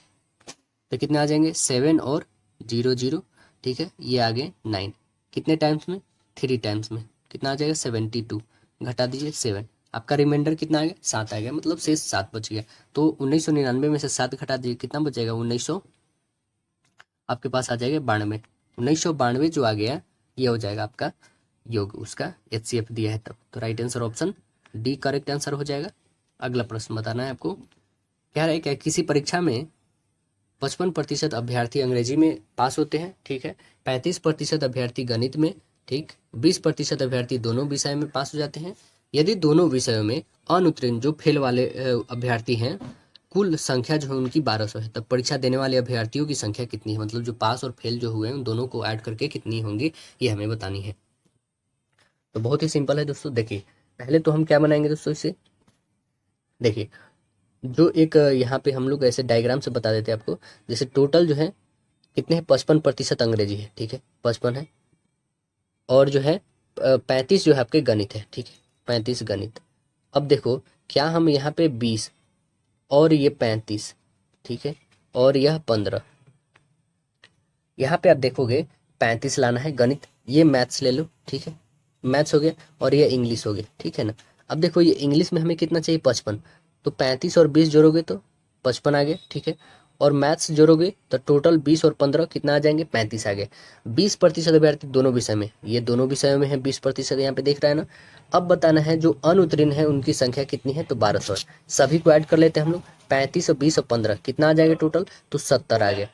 तो कितने आ जाएंगे 7 और 0 0, ठीक है। ये आ गए 9, कितने टाइम्स में 3 टाइम्स में, कितना आ जाएगा 72। घटा दीजिए 7, आपका रिमाइंडर कितना आ गया 7 आ गया, मतलब शेष 7 बच गया। तो 1999 में से 7 घटा दीजिए, कितना बचेगा 1900, आपके पास आ जाएगा 92। 1992 जो आ गया ये हो जाएगा आपका योग, उसका HCF दिया है तब। तो right answer option D correct answer हो जाएगा। अगला प्रश्न बताना है आपको, कह रहा है क्या किसी परीक्षा में 55% अभ्यर्थी अंग्रेजी में पास होते हैं, ठीक है। 35% अभ्यर्थी गणित में, ठीक। 20% अभ्यर्थी दोनों विषय में पास हो जाते हैं। यदि दोनों विषयों में अनुत्तीर्ण जो फेल वाले अभ्यर्थी हैं, कुल संख्या जो है उनकी 1200 है, तब परीक्षा देने वाले अभ्यर्थियों की संख्या कितनी है, मतलब जो पास और फेल जो हुए हैं उन दोनों को ऐड करके कितनी होंगी, ये हमें बतानी है। तो बहुत ही सिंपल है दोस्तों। देखिए पहले तो हम क्या बनाएंगे दोस्तों, इसे देखिए जो एक यहाँ पे हम लोग ऐसे डायग्राम से बता देते हैं आपको। जैसे टोटल जो है कितने हैं, 55% अंग्रेजी है, ठीक है, 55 है। और जो है 35 जो है आपके गणित है, ठीक है, 35 गणित। अब देखो क्या हम यहाँ पे 20 और ये 35, ठीक है, और यह 15, यहाँ पे आप देखोगे 35 लाना है गणित, ये मैथ्स ले लो, ठीक है, मैथ्स हो गया, और ये इंग्लिश हो गया, ठीक है ना। अब देखो ये इंग्लिश में हमें कितना चाहिए 55, तो 35 और 20 जोड़ोगे तो 55 आ गया, ठीक है। और मैथ्स जोड़ोगे तो टोटल 20 और 15 कितना आ जाएंगे 35 आ गए। 20% अभ्यर्थी दोनों विषय में, ये दोनों विषयों में है 20%, यहाँ पे देख रहा है ना। अब बताना है जो अनुत्तीर्ण है उनकी संख्या कितनी है, तो 1200 है। सभी को ऐड कर लेते हैं हम लोग, 35 और 20 और 15 कितना आ जाएगा टोटल, तो 70 आ गया।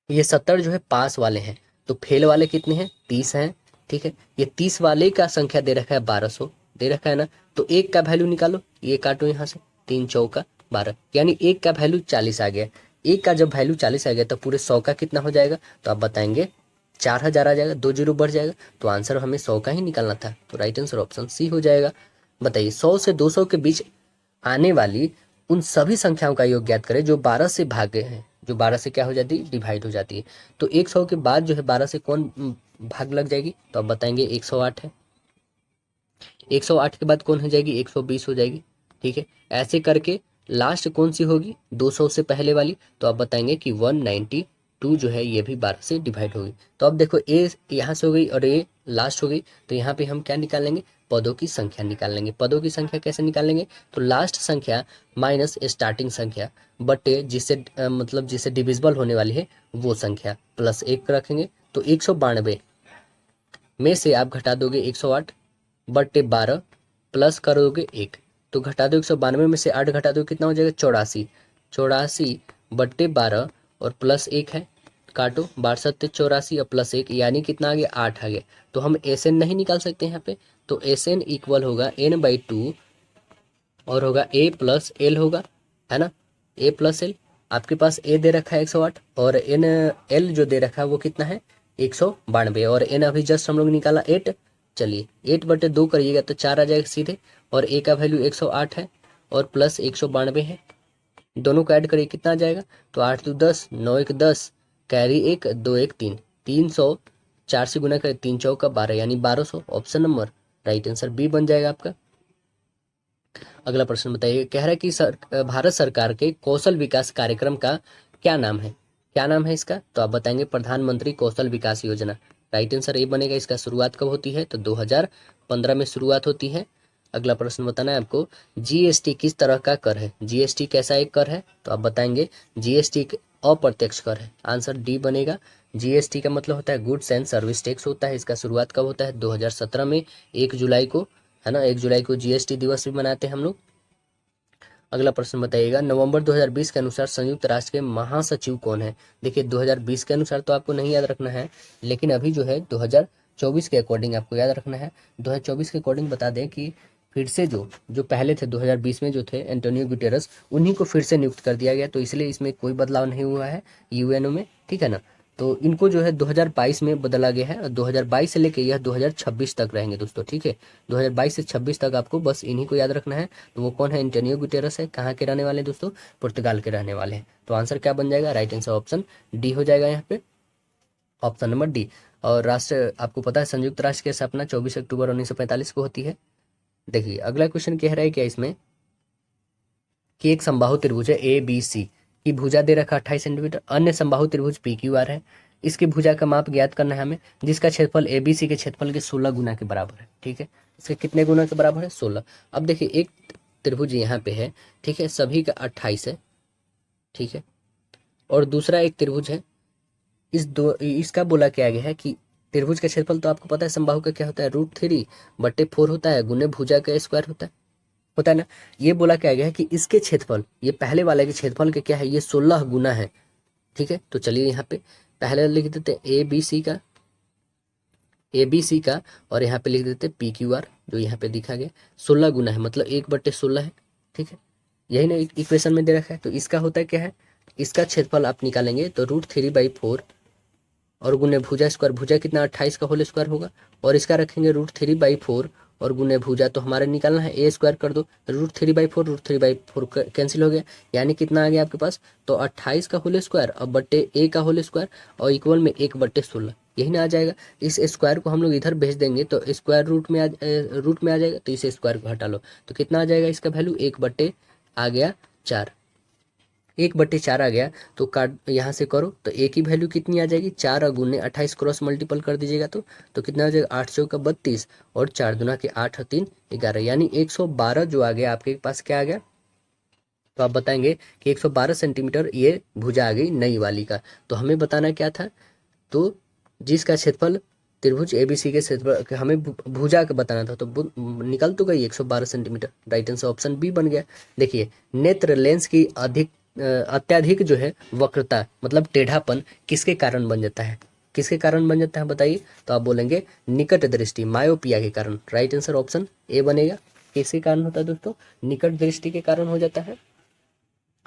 ये 70 जो है पास वाले हैं, तो फेल वाले कितने हैं 30 हैं, ठीक है। ये 30 वाले का संख्या दे रखा है 1200, दे रखा है ना। तो एक का वैल्यू निकालो, ये काटो यहाँ से, 3 चौका 12, यानी एक का वैल्यू 40 आ गया। एक का जब वैल्यू 40 आ गया तो पूरे 100 का कितना हो जाएगा, तो आप बताएंगे 4000 आ जाएगा, 2 जीरो बढ़ जाएगा। तो आंसर हमें 100 का ही निकालना था, तो राइट आंसर ऑप्शन सी हो जाएगा। बताइए 100 से 200 के बीच आने वाली उन सभी संख्याओं का योग ज्ञात करें जो 12 से भागे हैं, जो 12 से क्या हो जाती है डिवाइड हो जाती है। तो 100 के बाद जो है 12 से कौन भाग लग जाएगी, तो आप बताएंगे 108 है। 108 के बाद कौन हो जाएगी 120 हो जाएगी, ठीक है। ऐसे करके लास्ट कौन सी होगी 200 से पहले वाली, तो आप बताएंगे कि 192 जो है ये भी 12 से डिवाइड होगी। तो अब देखो ए यहाँ से हो गई और ए लास्ट हो गई, तो यहाँ पे हम क्या निकाल लेंगे, पदों की संख्या निकाल लेंगे। पदों की संख्या कैसे निकालेंगे, तो लास्ट संख्या माइनस स्टार्टिंग संख्या बटे जिससे मतलब जिससे डिविजिबल होने वाली है वो संख्या प्लस 1 रखेंगे। तो 192 में से आप घटा दोगे 108 बटे 12 प्लस करोगे 1, तो घटा दो 192 में से 8 घटा दो कितना हो जाएगा 84, 84 बटे 12 और प्लस 1 है, काटो 12 84 और प्लस 1 यानी कितना आ गया 8 आ गया। तो हम एस एन नहीं निकाल सकते यहाँ पे, तो एस एन इक्वल होगा n/2 और होगा a प्लस एल होगा, है ना, a प्लस एल। आपके पास a दे रखा है 108 और n l जो दे रखा है वो कितना है 192, और n अभी जस्ट हम लोग निकाला 8। चलिए 8/2 करिएगा तो 4 आ जाएगा सीधे, और a का वैल्यू 108 है और प्लस 192 है, दोनों को ऐड करिए कितना आ जाएगा, तो 8 2 10, 9 1 10, कैरी 1 2 1 3, 300, 4 से गुना करें 3 चौका 12 यानी 1200, option number right answer B बन जाएगा आपका। अगला प्रश्न बताइए, कह रहा है कि भारत सरकार के कौशल विकास कार्यक्रम का क्या नाम है, क्या नाम है इसका, तो आप बताएंगे प्रधानमंत्री कौशल विकास योजना। राइट आंसर ए बनेगा। इसका शुरुआत कब होती है, तो 2015 में शुरुआत होती है। अगला प्रश्न बताना है आपको, जीएसटी किस तरह का कर है, जीएसटी कैसा एक कर है, तो आप बताएंगे जीएसटी अप्रत्यक्ष कर है, आंसर डी बनेगा। जीएसटी का मतलब होता है गुड्स एंड सर्विस टैक्स होता है। इसका शुरुआत कब होता है 2017 में 1 जुलाई को, है ना, 1 जुलाई को जीएसटी दिवस भी मनाते हैं हम लोग। अगला प्रश्न बताइएगा, नवंबर 2020 के अनुसार संयुक्त राष्ट्र के महासचिव कौन है। देखिए 2020 के अनुसार तो आपको नहीं याद रखना है, लेकिन अभी जो है 2024 के अकॉर्डिंग आपको याद रखना है। 2024 के अकॉर्डिंग बता दें कि फिर से जो जो पहले थे 2020 में जो थे एंटोनियो गुटेरस, उन्हीं को फिर से नियुक्त कर दिया गया, तो इसलिए इसमें कोई बदलाव नहीं हुआ है यूएनओ में, ठीक है ना। तो इनको जो है 2022 में बदला गया है और 2022 से लेके यह 2026 तक रहेंगे दोस्तों, ठीक है। 2022 से 26 तक आपको बस इन्हीं को याद रखना है। तो वो कौन है? एंटोनियो गुटेरस है। कहाँ के रहने वाले हैं दोस्तों? पुर्तगाल के रहने वाले हैं। तो आंसर क्या बन जाएगा? राइट आंसर ऑप्शन डी हो जाएगा यहाँ पे, ऑप्शन नंबर डी। और राष्ट्र, आपको पता है संयुक्त राष्ट्र की स्थापना 24 अक्टूबर 1945 को होती है। देखिए अगला क्वेश्चन कह रहा है क्या इसमें कि एक समबाहु त्रिभुज है ए बी सी की भुजा दे रखा 28 सेंटीमीटर, अन्य समबाहु त्रिभुज पी क्यू आर है। इसकी भुजा का माप ज्ञात करना है हमें, जिसका क्षेत्रफल ए बी सी के क्षेत्रफल के 16 गुना के बराबर है, ठीक है। इसके कितने गुना के बराबर है? 16। अब देखिए एक त्रिभुज यहाँ पे है, ठीक है, सभी का 28 है, ठीक है। और दूसरा एक त्रिभुज है, इसका बोला क्या गया है कि त्रिभुज का क्षेत्रफल तो आपको पता है समबाहु का क्या होता है? √3/4 होता है, गुने भुजा का स्क्वायर होता है ना। ये बोला क्या गया है कि इसके क्षेत्रफल, ये पहले वाले के क्षेत्रफल के क्या है? ये 16 गुना है, ठीक है। तो चलिए यहाँ पे पहले लिख देते हैं ए बी सी का और यहाँ पे लिख देते हैं पी क्यू आर, जो यहाँ पे दिखा गया 16 गुना है, मतलब 1/16 है, ठीक है। यही ना इक्वेशन में दे रखा है। तो इसका होता है क्या है? इसका क्षेत्रफल आप निकालेंगे तो √3/4 और गुने भुजा स्क्वायर, भुजा कितना? 28 का होल स्क्वायर होगा, और इसका रखेंगे √3/4 और गुने भुजा, तो हमारे निकालना है ए स्क्वायर कर दो, √3/4 कैंसिल हो गया, यानी कितना आ गया आपके पास? तो 28 का होल स्क्वायर और बट्टे ए का होल स्क्वायर और इक्वल में 1/16, यही ना आ जाएगा। इस स्क्वायर को हम लोग इधर भेज देंगे तो स्क्वायर रूट में आ जाएगा, तो इस स्क्वायर को हटा लो तो कितना आ जाएगा इसका वैल्यू? 1 आ गया 4, 1/4 आ गया। तो काट यहाँ से करो तो ए की वैल्यू कितनी आ जाएगी? 4 और गुने 28 क्रॉस मल्टीपल कर दीजिएगा तो कितना आ जाएगा? 8 चौका 32 और 4 दूना के 8 और 3 11, यानी 112 जो आ गया आपके पास। क्या आ गया? तो आप बताएंगे कि 112 सेंटीमीटर ये भुजा आ गई नई वाली का। तो हमें बताना क्या था? तो जिसका क्षेत्रफल त्रिभुज एबीसी के क्षेत्रफल, हमें भुजा का बताना था, तो निकल तो गई 112 centimetre. Right answer option B बन गया। देखिए नेत्र लेंस की अत्यधिक जो है वक्रता मतलब टेढ़ापन किसके कारण बन जाता है? किसके कारण बन जाता है बताइए? तो आप बोलेंगे निकट दृष्टि, मायोपिया के कारण। राइट आंसर ऑप्शन ए बनेगा। किसके कारण होता है दोस्तों? निकट दृष्टि के कारण हो जाता है।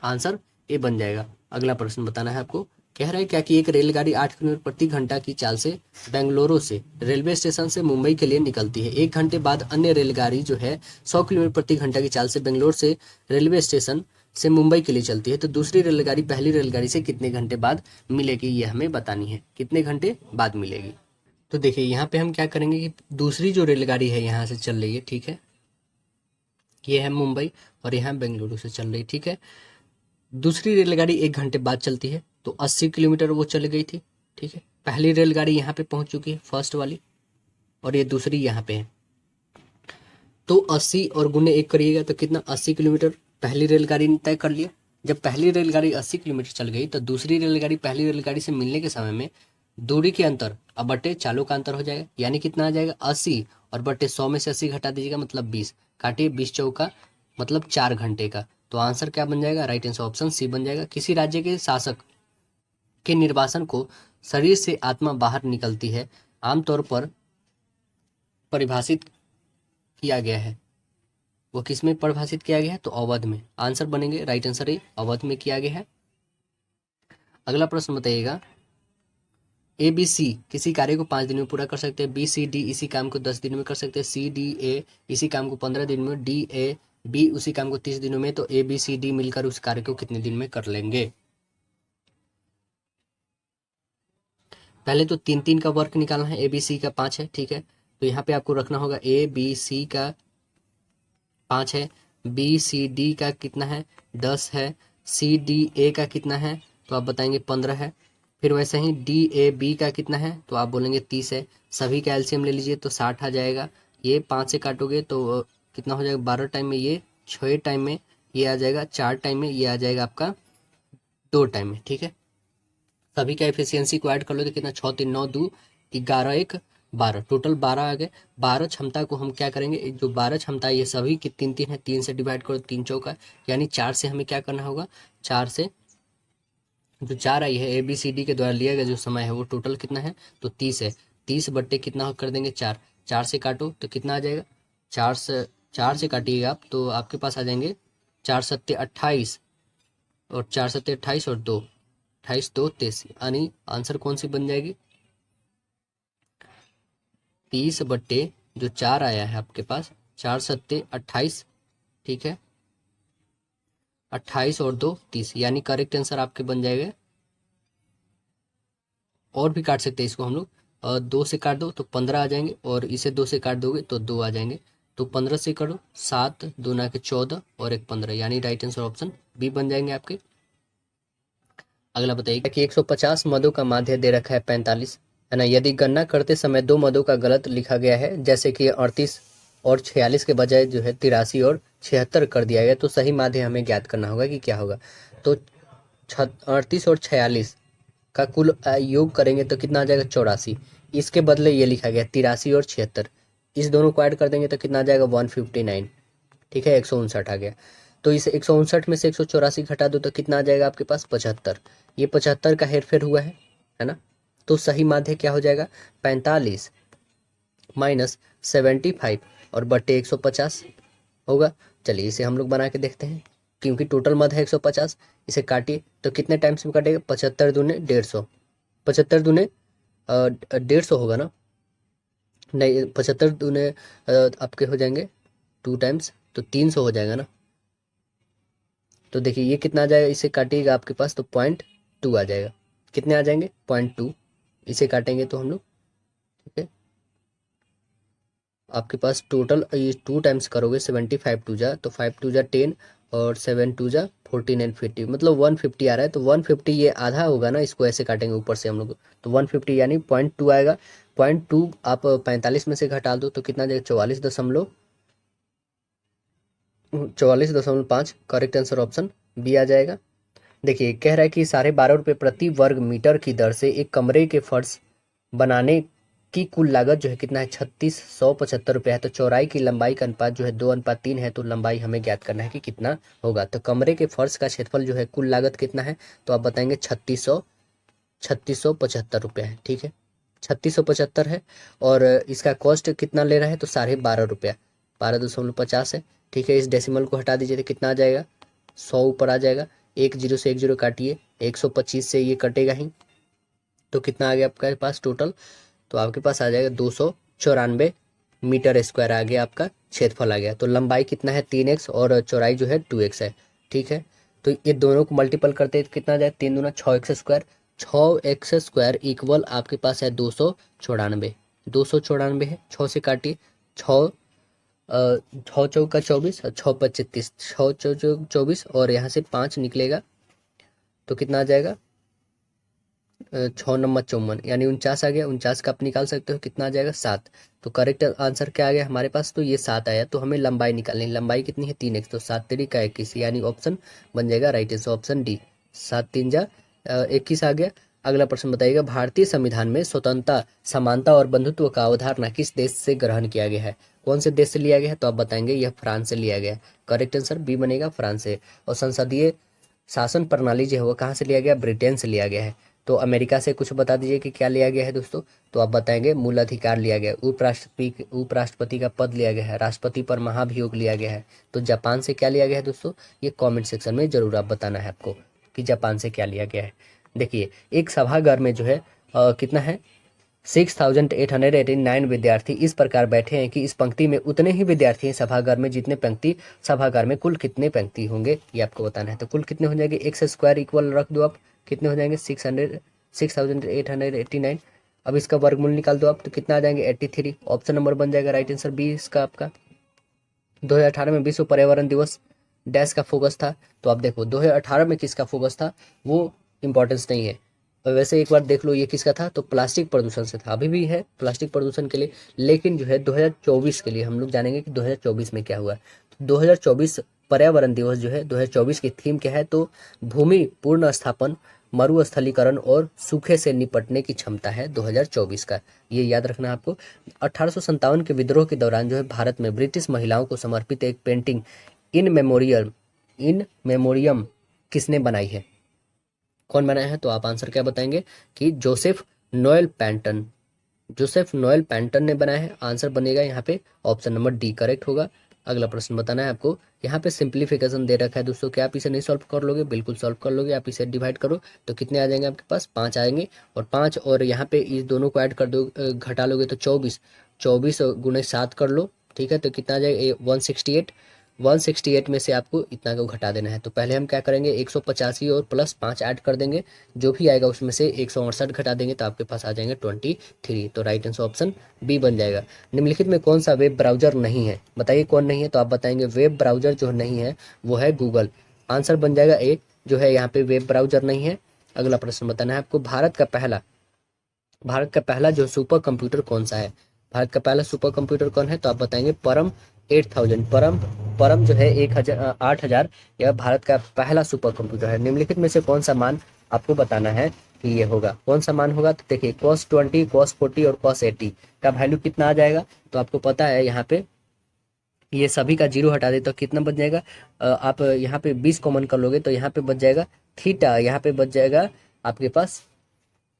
आंसर ए बन जाएगा। अगला प्रश्न बताना है आपको। कह रहा है क्या कि एक रेलगाड़ी 8 किलोमीटर प्रति घंटा की चाल से बेंगलुरु से रेलवे स्टेशन से मुंबई के लिए निकलती है। 1 घंटे बाद अन्य रेलगाड़ी जो है 100 किलोमीटर प्रति घंटा की चाल से बेंगलोर से रेलवे स्टेशन से मुंबई के लिए चलती है। तो दूसरी रेलगाड़ी पहली रेलगाड़ी से कितने घंटे बाद मिलेगी, ये हमें बतानी है। कितने घंटे बाद मिलेगी? तो देखिए यहाँ पे हम क्या करेंगे कि दूसरी जो रेलगाड़ी है यहाँ से चल रही है, ठीक है, ये है मुंबई और यहाँ बेंगलुरु से चल रही, ठीक है। दूसरी रेलगाड़ी 1 घंटे बाद चलती है, तो 80 किलोमीटर वो चल गई थी, ठीक है। पहली रेलगाड़ी यहाँ पे पहुंच चुकी है, फर्स्ट वाली, और ये दूसरी यहाँ पे है। तो 80 और गुने 1 करिएगा तो कितना? 80 किलोमीटर पहली रेलगाड़ी ने तय कर लिया। जब पहली रेलगाड़ी 80 किलोमीटर चल गई तो दूसरी रेलगाड़ी पहली रेलगाड़ी से मिलने के समय में दूरी के अंतर अब बटे चालों का अंतर हो जाएगा, यानी कितना आ जाएगा? 80 और बटे 100 में से 80 घटा दीजिएगा, मतलब 20, काटिए 20 चौका मतलब 4 घंटे का। तो आंसर क्या बन जाएगा? राइट आंसर ऑप्शन सी बन जाएगा। किसी राज्य के शासक के निर्वासन को शरीर से आत्मा बाहर निकलती है आमतौर पर परिभाषित किया गया है, वो किस में परिभाषित किया गया है? तो अवध में। आंसर बनेंगे राइट आंसर ए, अवध में किया गया है। अगला प्रश्न बताइएगा। ए बी सी किसी कार्य को 5 दिन में पूरा कर सकते हैं, बी सी डी इसी काम को 10 दिन में कर सकते हैं, सी डी ए इसी काम को 15 दिन में, डी ए बी उसी काम को 30 दिनों में। तो ए बी सी डी मिलकर उस कार्य को कितने दिन में कर लेंगे? पहले तो 3-3 का वर्क निकालना है। ए बी सी का 5 है, ठीक है, तो यहाँ पे आपको रखना होगा ए बी सी का 5 है, बी सी डी का कितना है? 10 है, सी डी ए का कितना है? तो आप बताएंगे 15 है। फिर वैसे ही डी ए बी का कितना है? तो आप बोलेंगे 30 है। सभी का एलसीएम ले लीजिए तो 60 आ जाएगा। ये 5 से काटोगे तो कितना हो जाएगा? 12 टाइम में ये, 6 टाइम में ये आ जाएगा, 4 टाइम में ये आ जाएगा आपका, 2 टाइम में, ठीक है। सभी का एफिशिएंसी को ऐड कर लो तो कितना? 6 3 9 2 11 1 12, टोटल 12 आ गए। 12 क्षमता को हम क्या करेंगे? जो 12 क्षमता है ये सभी की 3-3 है, 3 से डिवाइड करो, 3 चौका, यानी 4 से हमें क्या करना होगा? 4 से जो 4 आई है ए बी सी डी के द्वारा लिया गया जो समय है वो टोटल कितना है? तो 30 है। 30 बट्टे कितना कर देंगे? 4, 4 से काटो तो कितना आ जाएगा? 4 से काटिएगा आप तो आपके पास आ जाएंगे 4 सत्ते 28 और 4 सत्ते 28 और 2 28 2 23, यानी आंसर कौन सी बन जाएगी? 30 बट्टे जो 4 आया है आपके पास, 4 सत्ते 28, ठीक है, 28 और 2 30, यानी करेक्ट आंसर आपके बन जाएगा। और भी काट सकते हैं इसको हम लोग, 2 से काट दो तो 15 आ जाएंगे, और इसे 2 से काट दोगे तो 2 आ जाएंगे। तो 15 से करो 7 दूना के 14 और एक 15, यानी राइट आंसर ऑप्शन बी बन जाएंगे आपके। अगला बताइए कि 150 मदों का माध्य दे रखा है 45, है ना। यदि गणना करते समय दो मदों का गलत लिखा गया है, जैसे कि 38 और 46 के बजाय जो है 83 और 76 कर दिया गया, तो सही माध्य हमें ज्ञात करना होगा कि क्या होगा। तो 38 और 46 का कुल योग करेंगे तो कितना आ जाएगा? 84। इसके बदले ये लिखा गया 83 और 76, इस दोनों को ऐड कर देंगे तो कितना आ जाएगा? 159, ठीक है, 159 आ गया। तो इस 159 में से 184 घटा दो तो कितना आ जाएगा आपके पास? 75। ये 75 का हेरफेर हुआ है ना। तो सही माध्य क्या हो जाएगा? 45 माइनस 75 और बट्टे 150 होगा। चलिए इसे हम लोग बना के देखते हैं, क्योंकि टोटल मध्य है 150। इसे काटिए तो कितने टाइम्स में काटेगा? 75 दूने 150, 75 दूने 150 होगा ना, नहीं 75 दूने आपके हो जाएंगे 2 टाइम्स, तो 300 हो जाएगा ना। तो देखिए ये कितना आ जाएगा, इसे काटिएगा आपके पास तो 0.2 आ जाएगा। कितने आ जाएंगे? 0.2। इसे काटेंगे तो हम लोग, ठीक है, आपके पास टोटल ये 2 टाइम्स करोगे 75 टू जा तो 5 टू जा 10 और 7 टू जा 14 एंड 50, मतलब 150 आ रहा है। तो 150 ये आधा होगा ना, इसको ऐसे काटेंगे ऊपर से हम लोग, तो 150 यानी 0.2 आएगा। 0.2 आप 45 में से घटा दो तो कितना जाएगा? 44.5, करेक्ट आंसर ऑप्शन बी आ जाएगा। देखिए कह रहा है कि 12.5 रुपये प्रति वर्ग मीटर की दर से एक कमरे के फर्श बनाने की कुल लागत जो है कितना है? 3675 रुपये है। तो चौड़ाई की लंबाई का अनुपात जो है 2:3 है, तो लंबाई हमें ज्ञात करना है कि कितना होगा। तो कमरे के फर्श का क्षेत्रफल जो है कुल लागत कितना है? तो आप बताएंगे 3675 रुपये है, ठीक है, 3675 है। और इसका कॉस्ट कितना ले रहा है? तो 12.5 रुपया, 12.50 है, ठीक है। इस डेसिमल को हटा दीजिए तो कितना आ जाएगा? 100 ऊपर आ जाएगा। एक जीरो से एक जीरो काटिए, 125 से ये कटेगा ही, तो कितना आ गया आपके पास टोटल? तो आपके पास आ जाएगा 294 मीटर स्क्वायर आ गया, आपका क्षेत्रफल आ गया। तो लंबाई कितना है? 3x और चौड़ाई जो है 2x है, ठीक है। तो ये दोनों को मल्टीपल करते हैं तो कितना आ जाए? 3 दूना 6x square, 6x square equal आपके पास है 294, 294 है। 6 से काटिए, 6 छः चौका 24 और 6 पच्चीस 30, 6 चौक 24 और यहाँ से 5 निकलेगा तो कितना आ जाएगा? 6 नंबर 54, यानी 49 आ गया। 49 का आप निकाल सकते हो, कितना आ जाएगा? 7। तो करेक्ट आंसर क्या आ गया हमारे पास? तो ये 7 आया। तो हमें लंबाई निकालनी, लंबाई कितनी है? 3x, तो 7 3 का 21, यानी ऑप्शन बन जाएगा राइट आंसर ऑप्शन डी, 7 3 जा 21 आ गया। अगला प्रश्न बताइएगा, भारतीय संविधान में स्वतंत्रता, समानता और बंधुत्व का अवधारणा किस देश से ग्रहण किया गया है? कौन से देश से लिया गया है? तो आप बताएंगे यह फ्रांस से लिया गया है, करेक्ट आंसर बी बनेगा, फ्रांस से। और संसदीय शासन प्रणाली जो है वो कहाँ से लिया गया? ब्रिटेन से लिया गया है। तो अमेरिका से कुछ बता दीजिए कि क्या लिया गया है दोस्तों? तो आप बताएंगे मूल अधिकार लिया गया, उपराष्ट्रपति का पद लिया गया है, राष्ट्रपति पर महाभियोग लिया गया है। तो जापान से क्या लिया गया है दोस्तों? ये कमेंट सेक्शन में जरूर आप बताना है आपको कि जापान से क्या लिया गया है। देखिए एक सभागार में जो है कितना है? 6889 विद्यार्थी इस प्रकार बैठे हैं कि इस पंक्ति में उतने ही विद्यार्थी हैं सभागार में जितने पंक्ति सभागार में, कुल कितने पंक्ति होंगे ये आपको बताना है। तो कुल कितने हो जाएंगे? एक्स स्क्वायर इक्वल रख दो आप, कितने हो जाएंगे? 6889। अब इसका वर्गमूल निकाल दो आप तो कितना आ जाएंगे? 83। ऑप्शन नंबर बन जाएगा राइट आंसर बी इसका आपका। 2018 में विश्व पर्यावरण दिवस डैश का फोकस था, तो आप देखो 2018 में किसका फोकस था वो इम्पोर्टेंस नहीं है। और वैसे एक बार देख लो ये किसका था, तो प्लास्टिक प्रदूषण से था, अभी भी है प्लास्टिक प्रदूषण के लिए। लेकिन जो है 2024 के लिए हम लोग जानेंगे कि 2024 में क्या हुआ। तो 2024 पर्यावरण दिवस जो है 2024 की थीम क्या है? तो भूमि पूर्ण स्थापन, मरुस्थलीकरण और सूखे से निपटने की क्षमता है 2024 का, ये याद रखना आपको। 1857 के विद्रोह के दौरान जो है भारत में ब्रिटिश महिलाओं को समर्पित एक पेंटिंग इन मेमोरियम किसने बनाई है? कौन बनाया है? तो आप आंसर क्या बताएंगे कि Joseph Noel Patton, Joseph Noel Patton ने बनाया है। आंसर बनेगा यहाँ पे ऑप्शन नंबर डी करेक्ट होगा। अगला प्रश्न बताना है आपको। यहाँ पे सिंप्लीफिकेशन दे रखा है दोस्तों, क्या आप इसे नहीं सॉल्व कर लोगे? बिल्कुल सॉल्व कर लोगे। आप इसे डिवाइड करो तो कितने आ जाएंगे आपके पास? 5 आएंगे। और 5 और यहाँ पे इस दोनों को ऐड कर दो, घटा लोगे तो 24। 24 गुणे 7 कर लो, ठीक है, तो कितना आ जाएगा? 168। 168 में से आपको इतना को घटा देना है। तो पहले हम क्या करेंगे, 185 और प्लस 5 ऐड कर देंगे, जो भी आएगा उसमें से 168 घटा देंगे तो आपके पास आ जाएंगे 23। तो राइट आंसर ऑप्शन बी बन जाएगा। निम्नलिखित में कौन सा वेब ब्राउजर नहीं है? बताइए कौन नहीं है? तो आप बताएंगे वेब ब्राउजर जो नहीं है वो है गूगल। आंसर बन जाएगा ए, जो है यहाँ पे वेब ब्राउजर नहीं है। अगला प्रश्न बताना है आपको। भारत का पहला जो सुपर कंप्यूटर कौन सा है? भारत का पहला सुपर कंप्यूटर कौन है? तो आप बताएंगे परम 8000। परम जो है 8,000, यह भारत का पहला सुपर कंप्यूटर है। निम्नलिखित में से कौन सा मान आपको बताना है कि ये होगा? कौन सा मान होगा? तो देखिए cos 20, cos 40 और cos 80 का वैल्यू कितना आ जाएगा? तो आपको पता है यहाँ पे ये सभी का जीरो हटा दे तो कितना बच जाएगा? आप यहाँ पे 20 कॉमन कर लोगे तो यहाँ पे बच जाएगा थीटा, यहाँ पे बच जाएगा आपके पास,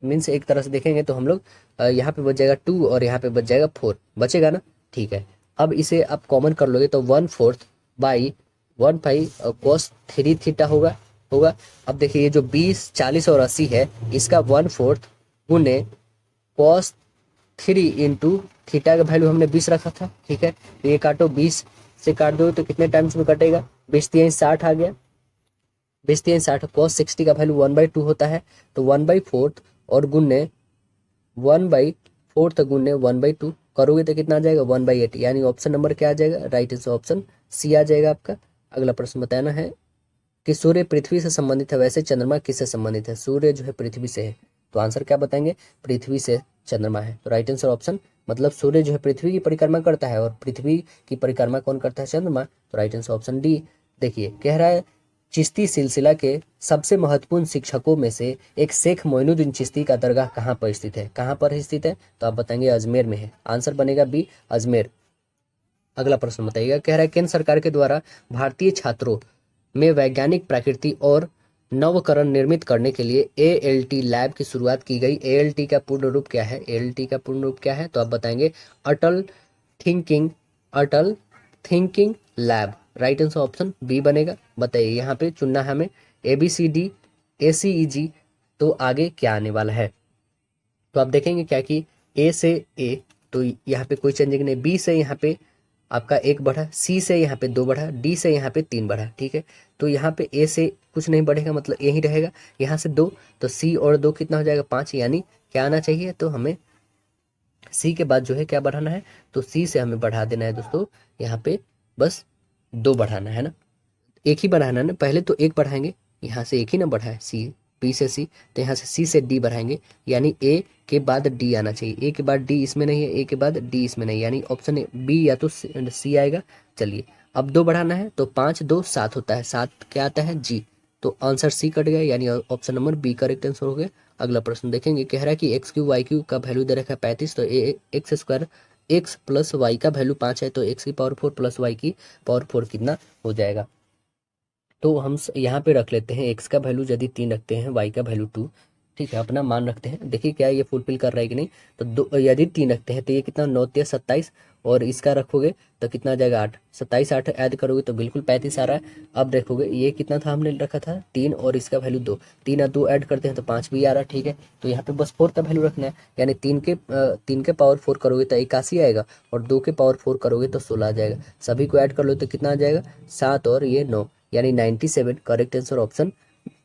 मीन्स एक तरह से देखेंगे तो हम लोग यहाँ पे बच जाएगा 2 और यहाँ पे बच जाएगा 4, बचेगा ना? ठीक है, अब इसे आप कॉमन कर लोगे तो 1/4 बाई 1/5 cos 3 थीटा होगा होगा। अब देखिए ये जो 20, 40 और 80 है, इसका 1/4 गुने cos 3 इंटू थीटा का वैल्यू हमने 20 रखा था, ठीक है, तो ये काटो 20 से काट दो तो कितने टाइम्स में कटेगा? 20×3 = 60 आ गया। 20×3 = 60। cos 60 का वैल्यू 1/2 होता है, तो 1/4 और गुन्ने 1/4 गुन्ने 1/2 करोगे तो कितना आ जाएगा? 1/8। यानी ऑप्शन नंबर क्या आ जाएगा? राइट आंसर ऑप्शन सी आ जाएगा आपका। अगला प्रश्न बताना है कि सूर्य पृथ्वी से संबंधित है, वैसे चंद्रमा किससे संबंधित है? सूर्य जो है पृथ्वी से है, तो आंसर क्या बताएंगे? पृथ्वी से चंद्रमा है। तो राइट आंसर ऑप्शन, मतलब सूर्य जो है पृथ्वी की परिक्रमा करता है और पृथ्वी की परिक्रमा कौन करता है? चंद्रमा। तो राइट आंसर ऑप्शन डी। देखिए कह रहा है चिश्ती सिलसिला के सबसे महत्वपूर्ण शिक्षकों में से एक शेख मोइनुद्दीन चिश्ती का दरगाह कहाँ पर स्थित है? कहाँ पर स्थित है? तो आप बताएंगे अजमेर में है। आंसर बनेगा बी, अजमेर। अगला प्रश्न बताइएगा। कह रहा है केंद्र सरकार के द्वारा भारतीय छात्रों में वैज्ञानिक प्रकृति और नवकरण निर्मित करने के लिए एएलटी लैब की शुरुआत की गई। एएलटी का पूर्ण रूप क्या है? एएलटी का पूर्ण रूप क्या है? तो आप बताएंगे Atal thinking Atal thinking lab. Right answer option B बनेगा। बताइए यहाँ पे चुनना है हमें ABCD ACEG, तो आगे क्या आने वाला है? तो आप देखेंगे क्या कि ए से ए, तो यहाँ पे कोई चेंजिंग नहीं। बी से यहाँ पे आपका 1 बढ़ा, सी से यहाँ पे 2 बढ़ा, डी से यहाँ पे 3 बढ़ा, ठीक है, तो यहाँ पे ए से कुछ नहीं बढ़ेगा, मतलब ए ही रहेगा। यहाँ से 2, तो सी और 2 कितना हो जाएगा? 5। यानी क्या आना चाहिए? तो हमें सी के बाद जो है क्या बढ़ाना है? तो सी से हमें बढ़ा देना है दोस्तों, यहाँ पे बस 2 बढ़ाना है ना, एक ही बढ़ाना है ना। पहले तो 1 बढ़ाएंगे, यहाँ से एक ही ना बढ़ा है, सी, बी से सी, तो यहाँ से सी से डी बढ़ाएंगे, यानी ए के बाद डी आना चाहिए। ए के बाद डी इसमें नहीं है, ए के बाद डी इसमें नहीं, यानी ऑप्शन बी या तो सी आएगा। चलिए अब 2 बढ़ाना है, तो 5 2 7 होता है, 7 क्या आता है? जी। तो आंसर सी कट गया, यानी option number B correct answer हो गया। अगला प्रश्न देखेंगे। कह रहा है कि x³ y³ का वैल्यू दे रखा है 35, तो x² x प्लस वाई का वैल्यू 5 है, तो x⁴ प्लस वाई की पावर 4 कितना हो जाएगा? तो हम यहाँ पे रख लेते हैं x का वैल्यू यदि 3 रखते हैं, y का वैल्यू 2, ठीक है, अपना मान रखते हैं। देखिए क्या ये फुलफिल कर रहा है कि नहीं। तो यदि 3 रखते हैं तो ये कितना? 9 3 27, और इसका रखोगे तो कितना आ जाएगा? 8। 27 8 ऐड करोगे तो बिल्कुल 35 आ रहा है। अब देखोगे ये कितना था हमने रखा था? 3, और इसका वैल्यू 2, 3 और 2 ऐड करते हैं तो 5 भी आ रहा है, ठीक है। तो यहाँ पे बस 4 का वैल्यू रखना है, यानी 3 के पावर 4 करोगे तो 81 आएगा, और 2 के पावर 4 करोगे तो 16 आ जाएगा। सभी को ऐड कर लो तो कितना आ जाएगा? 7 और ये 9, यानी 97। करेक्ट आंसर ऑप्शन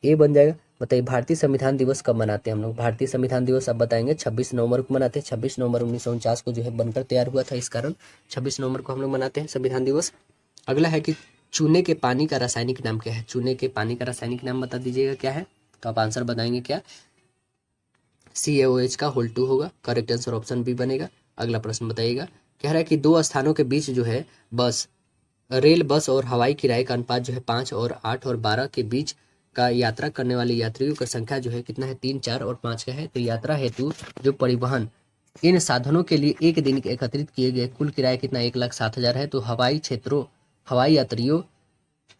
ए बन जाएगा। बताइए भारतीय संविधान दिवस कब मनाते हैं हम लोग? भारतीय संविधान दिवस आप बताएंगे 26 नवंबर को मनाते हैं। 26 नवंबर 1949 को जो है बनकर तैयार हुआ था, इस कारण 26 नवंबर को हम लोग मनाते हैं संविधान दिवस। अगला है कि चूने के पानी का रासायनिक नाम क्या है? चूने के पानी का रासायनिक नाम बता दीजिएगा क्या है? तो आप आंसर बताएंगे क्या? CaOH का होल 2 होगा। करेक्ट आंसर ऑप्शन बी बनेगा। अगला प्रश्न बताइएगा। कह रहा है कि 2 स्थानों के बीच जो है रेल बस और हवाई किराए का अनुपात जो है 5 और 8 और 12 के बीच का यात्रा करने वाले यात्रियों का संख्या जो है कितना है? 3 4 और 5 का है। तो यात्रा हेतु जो परिवहन इन साधनों के लिए एक दिन के एकत्रित किए गए कुल किराया कितना? 1,07,000 है। तो हवाई यात्रियों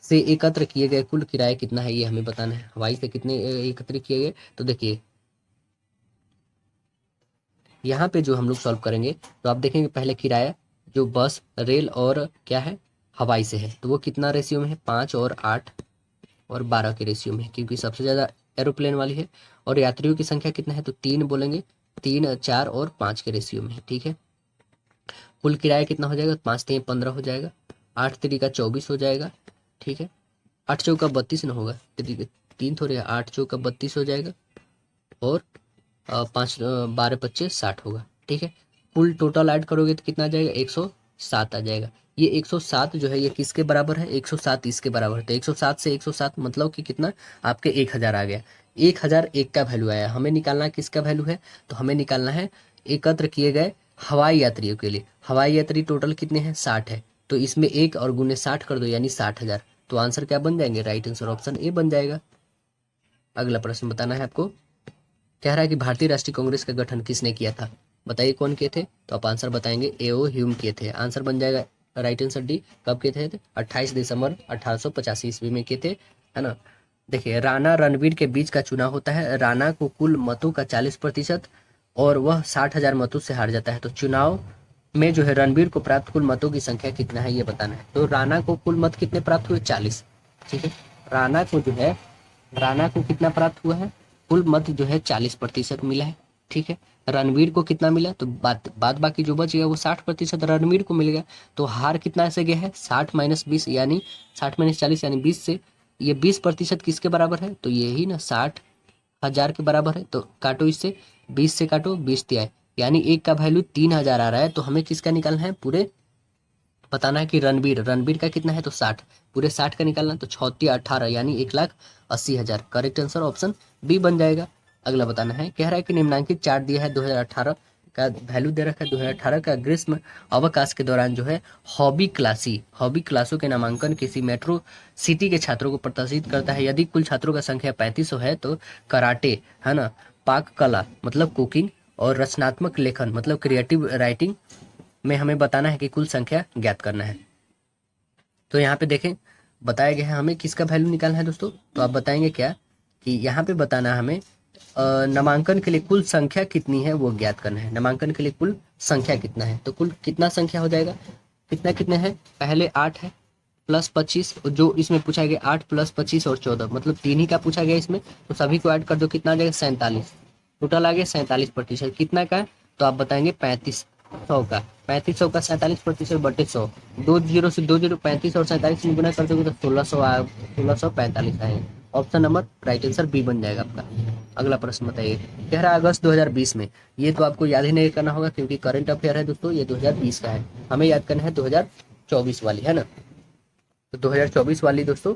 से एकत्र किए गए कुल किराया कितना है, ये हमें बताना है। हवाई से कितने एकत्रित किए गए? तो देखिए यहाँ पे जो हम लोग सॉल्व करेंगे तो आप देखेंगे पहले किराया जो बस रेल और क्या है हवाई से है, तो वो कितना रेशियो में है, 5 और 8 और 12 के रेशियो में है, क्योंकि सबसे ज़्यादा एरोप्लेन वाली है। और यात्रियों की संख्या कितना है, तो 3 बोलेंगे, 3, 4 और 5 के रेशियो में है, ठीक है। कुल किराया कितना हो जाएगा, 5 3 15 हो जाएगा, 8 3 का 24 हो जाएगा, ठीक है। 8 चौका 32 ना होगा, तीन थोड़े, 8 चौका 32 हो जाएगा, और 5 12 25 60 होगा, ठीक है। कुल टोटल ऐड करोगे तो कितना आ जाएगा, 107 आ जाएगा। ये 107 जो है ये किसके बराबर है, 107 इसके बराबर है। तो 107 से 107 मतलब कि कितना, आपके 1000 आ गया। 1001 का वैल्यू आया, हमें निकालना किसका वैल्यू है, तो हमें निकालना है एकत्र किए गए हवाई यात्रियों के लिए। हवाई यात्री टोटल कितने हैं, 60 है, तो इसमें 1 और गुने 60 कर दो, यानी 60,000। तो आंसर क्या बन जाएंगे, राइट आंसर ऑप्शन ए बन जाएगा। अगला प्रश्न बताना है आपको, कह रहा है कि भारतीय राष्ट्रीय कांग्रेस का गठन किसने किया था, बताइए कौन किए थे। तो आप आंसर बताएंगे एओ ह्यूम किए थे, आंसर बन जाएगा राइट आंसर डी। कब किए थे, 28 दिसंबर 1885 ईस्वी में किए थे, है ना। देखिए, राणा रणवीर के बीच का चुनाव होता है। राणा को कुल मतों का 40% और वह 60,000 मतों से हार जाता है। तो चुनाव में जो है रणवीर को प्राप्त कुल मतों की संख्या कितना है ये बताना है। तो राणा को कुल मत कितने प्राप्त हुए, 40, ठीक है। राणा को जो है, राणा को कितना प्राप्त हुआ है, कुल मत जो है 40% मिला है, ठीक है। रणवीर को कितना मिला, तो बाद बाकी जो बच गया वो 60% रणवीर को मिल गया। तो हार कितना से गया है, 60 - 20 यानी 60 - 40 यानी 20 से। ये 20% किसके बराबर है, तो यही ना 60,000 के बराबर है। तो काटो इससे, 20 से काटो, 20 तिया, यानी एक का वैल्यू 3000 आ रहा है। तो हमें किसका निकालना है, पूरे बताना है कि रणबीर, रणबीर का कितना है, तो 60, पूरे 60 का निकालना, तो 36 18 यानी 1,80,000। करेक्ट आंसर ऑप्शन बी बन जाएगा। अगला बताना है, कह रहा है कि निम्नांकित चार्ट दिया है 2018 का वैल्यू दे रखा है। 2018 का ग्रीष्म अवकाश के दौरान जो है हॉबी क्लासों के नामांकन किसी मेट्रो सिटी के छात्रों को प्रदर्शित करता है। यदि कुल छात्रों का संख्या 3500 है तो कराटे, है ना, पाक कला मतलब कुकिंग, और रचनात्मक लेखन मतलब क्रिएटिव राइटिंग में हमें बताना है कि कुल संख्या ज्ञात करना है। तो यहाँ पे देखें, बताया गया है हमें किसका वैल्यू निकालना है दोस्तों। तो आप बताएंगे क्या कि यहाँ पे बताना है हमें नामांकन के लिए कुल संख्या कितनी है वो ज्ञात करना है। नामांकन के लिए कुल संख्या कितना है, तो कुल कितना संख्या हो जाएगा, कितना कितने हैं, पहले 8 है प्लस 25, जो इसमें पूछा गया 8 प्लस 25 और 14, मतलब 3 ही का पूछा गया इसमें। तो सभी को ऐड कर दो, कितना आ जाएगा, 47, टोटल आ गया 47%। कितना का है, तो आप बताएंगे 3500 का। 3500 का 47% बटे 100, 2 जीरो से 2 जीरो, 35 और 47 में गुना कर दोगे तो 1645 आएगा। Option number right answer B बन जाएगा आपका। अगला प्रश्न बताइए, कह रहा है अगस्त 2020 में, ये तो आपको याद ही नहीं करना होगा क्योंकि करंट अफेयर है दोस्तों, ये 2020 का है, हमें याद करना है 2024 वाली, है ना। तो 2024 वाली दोस्तों,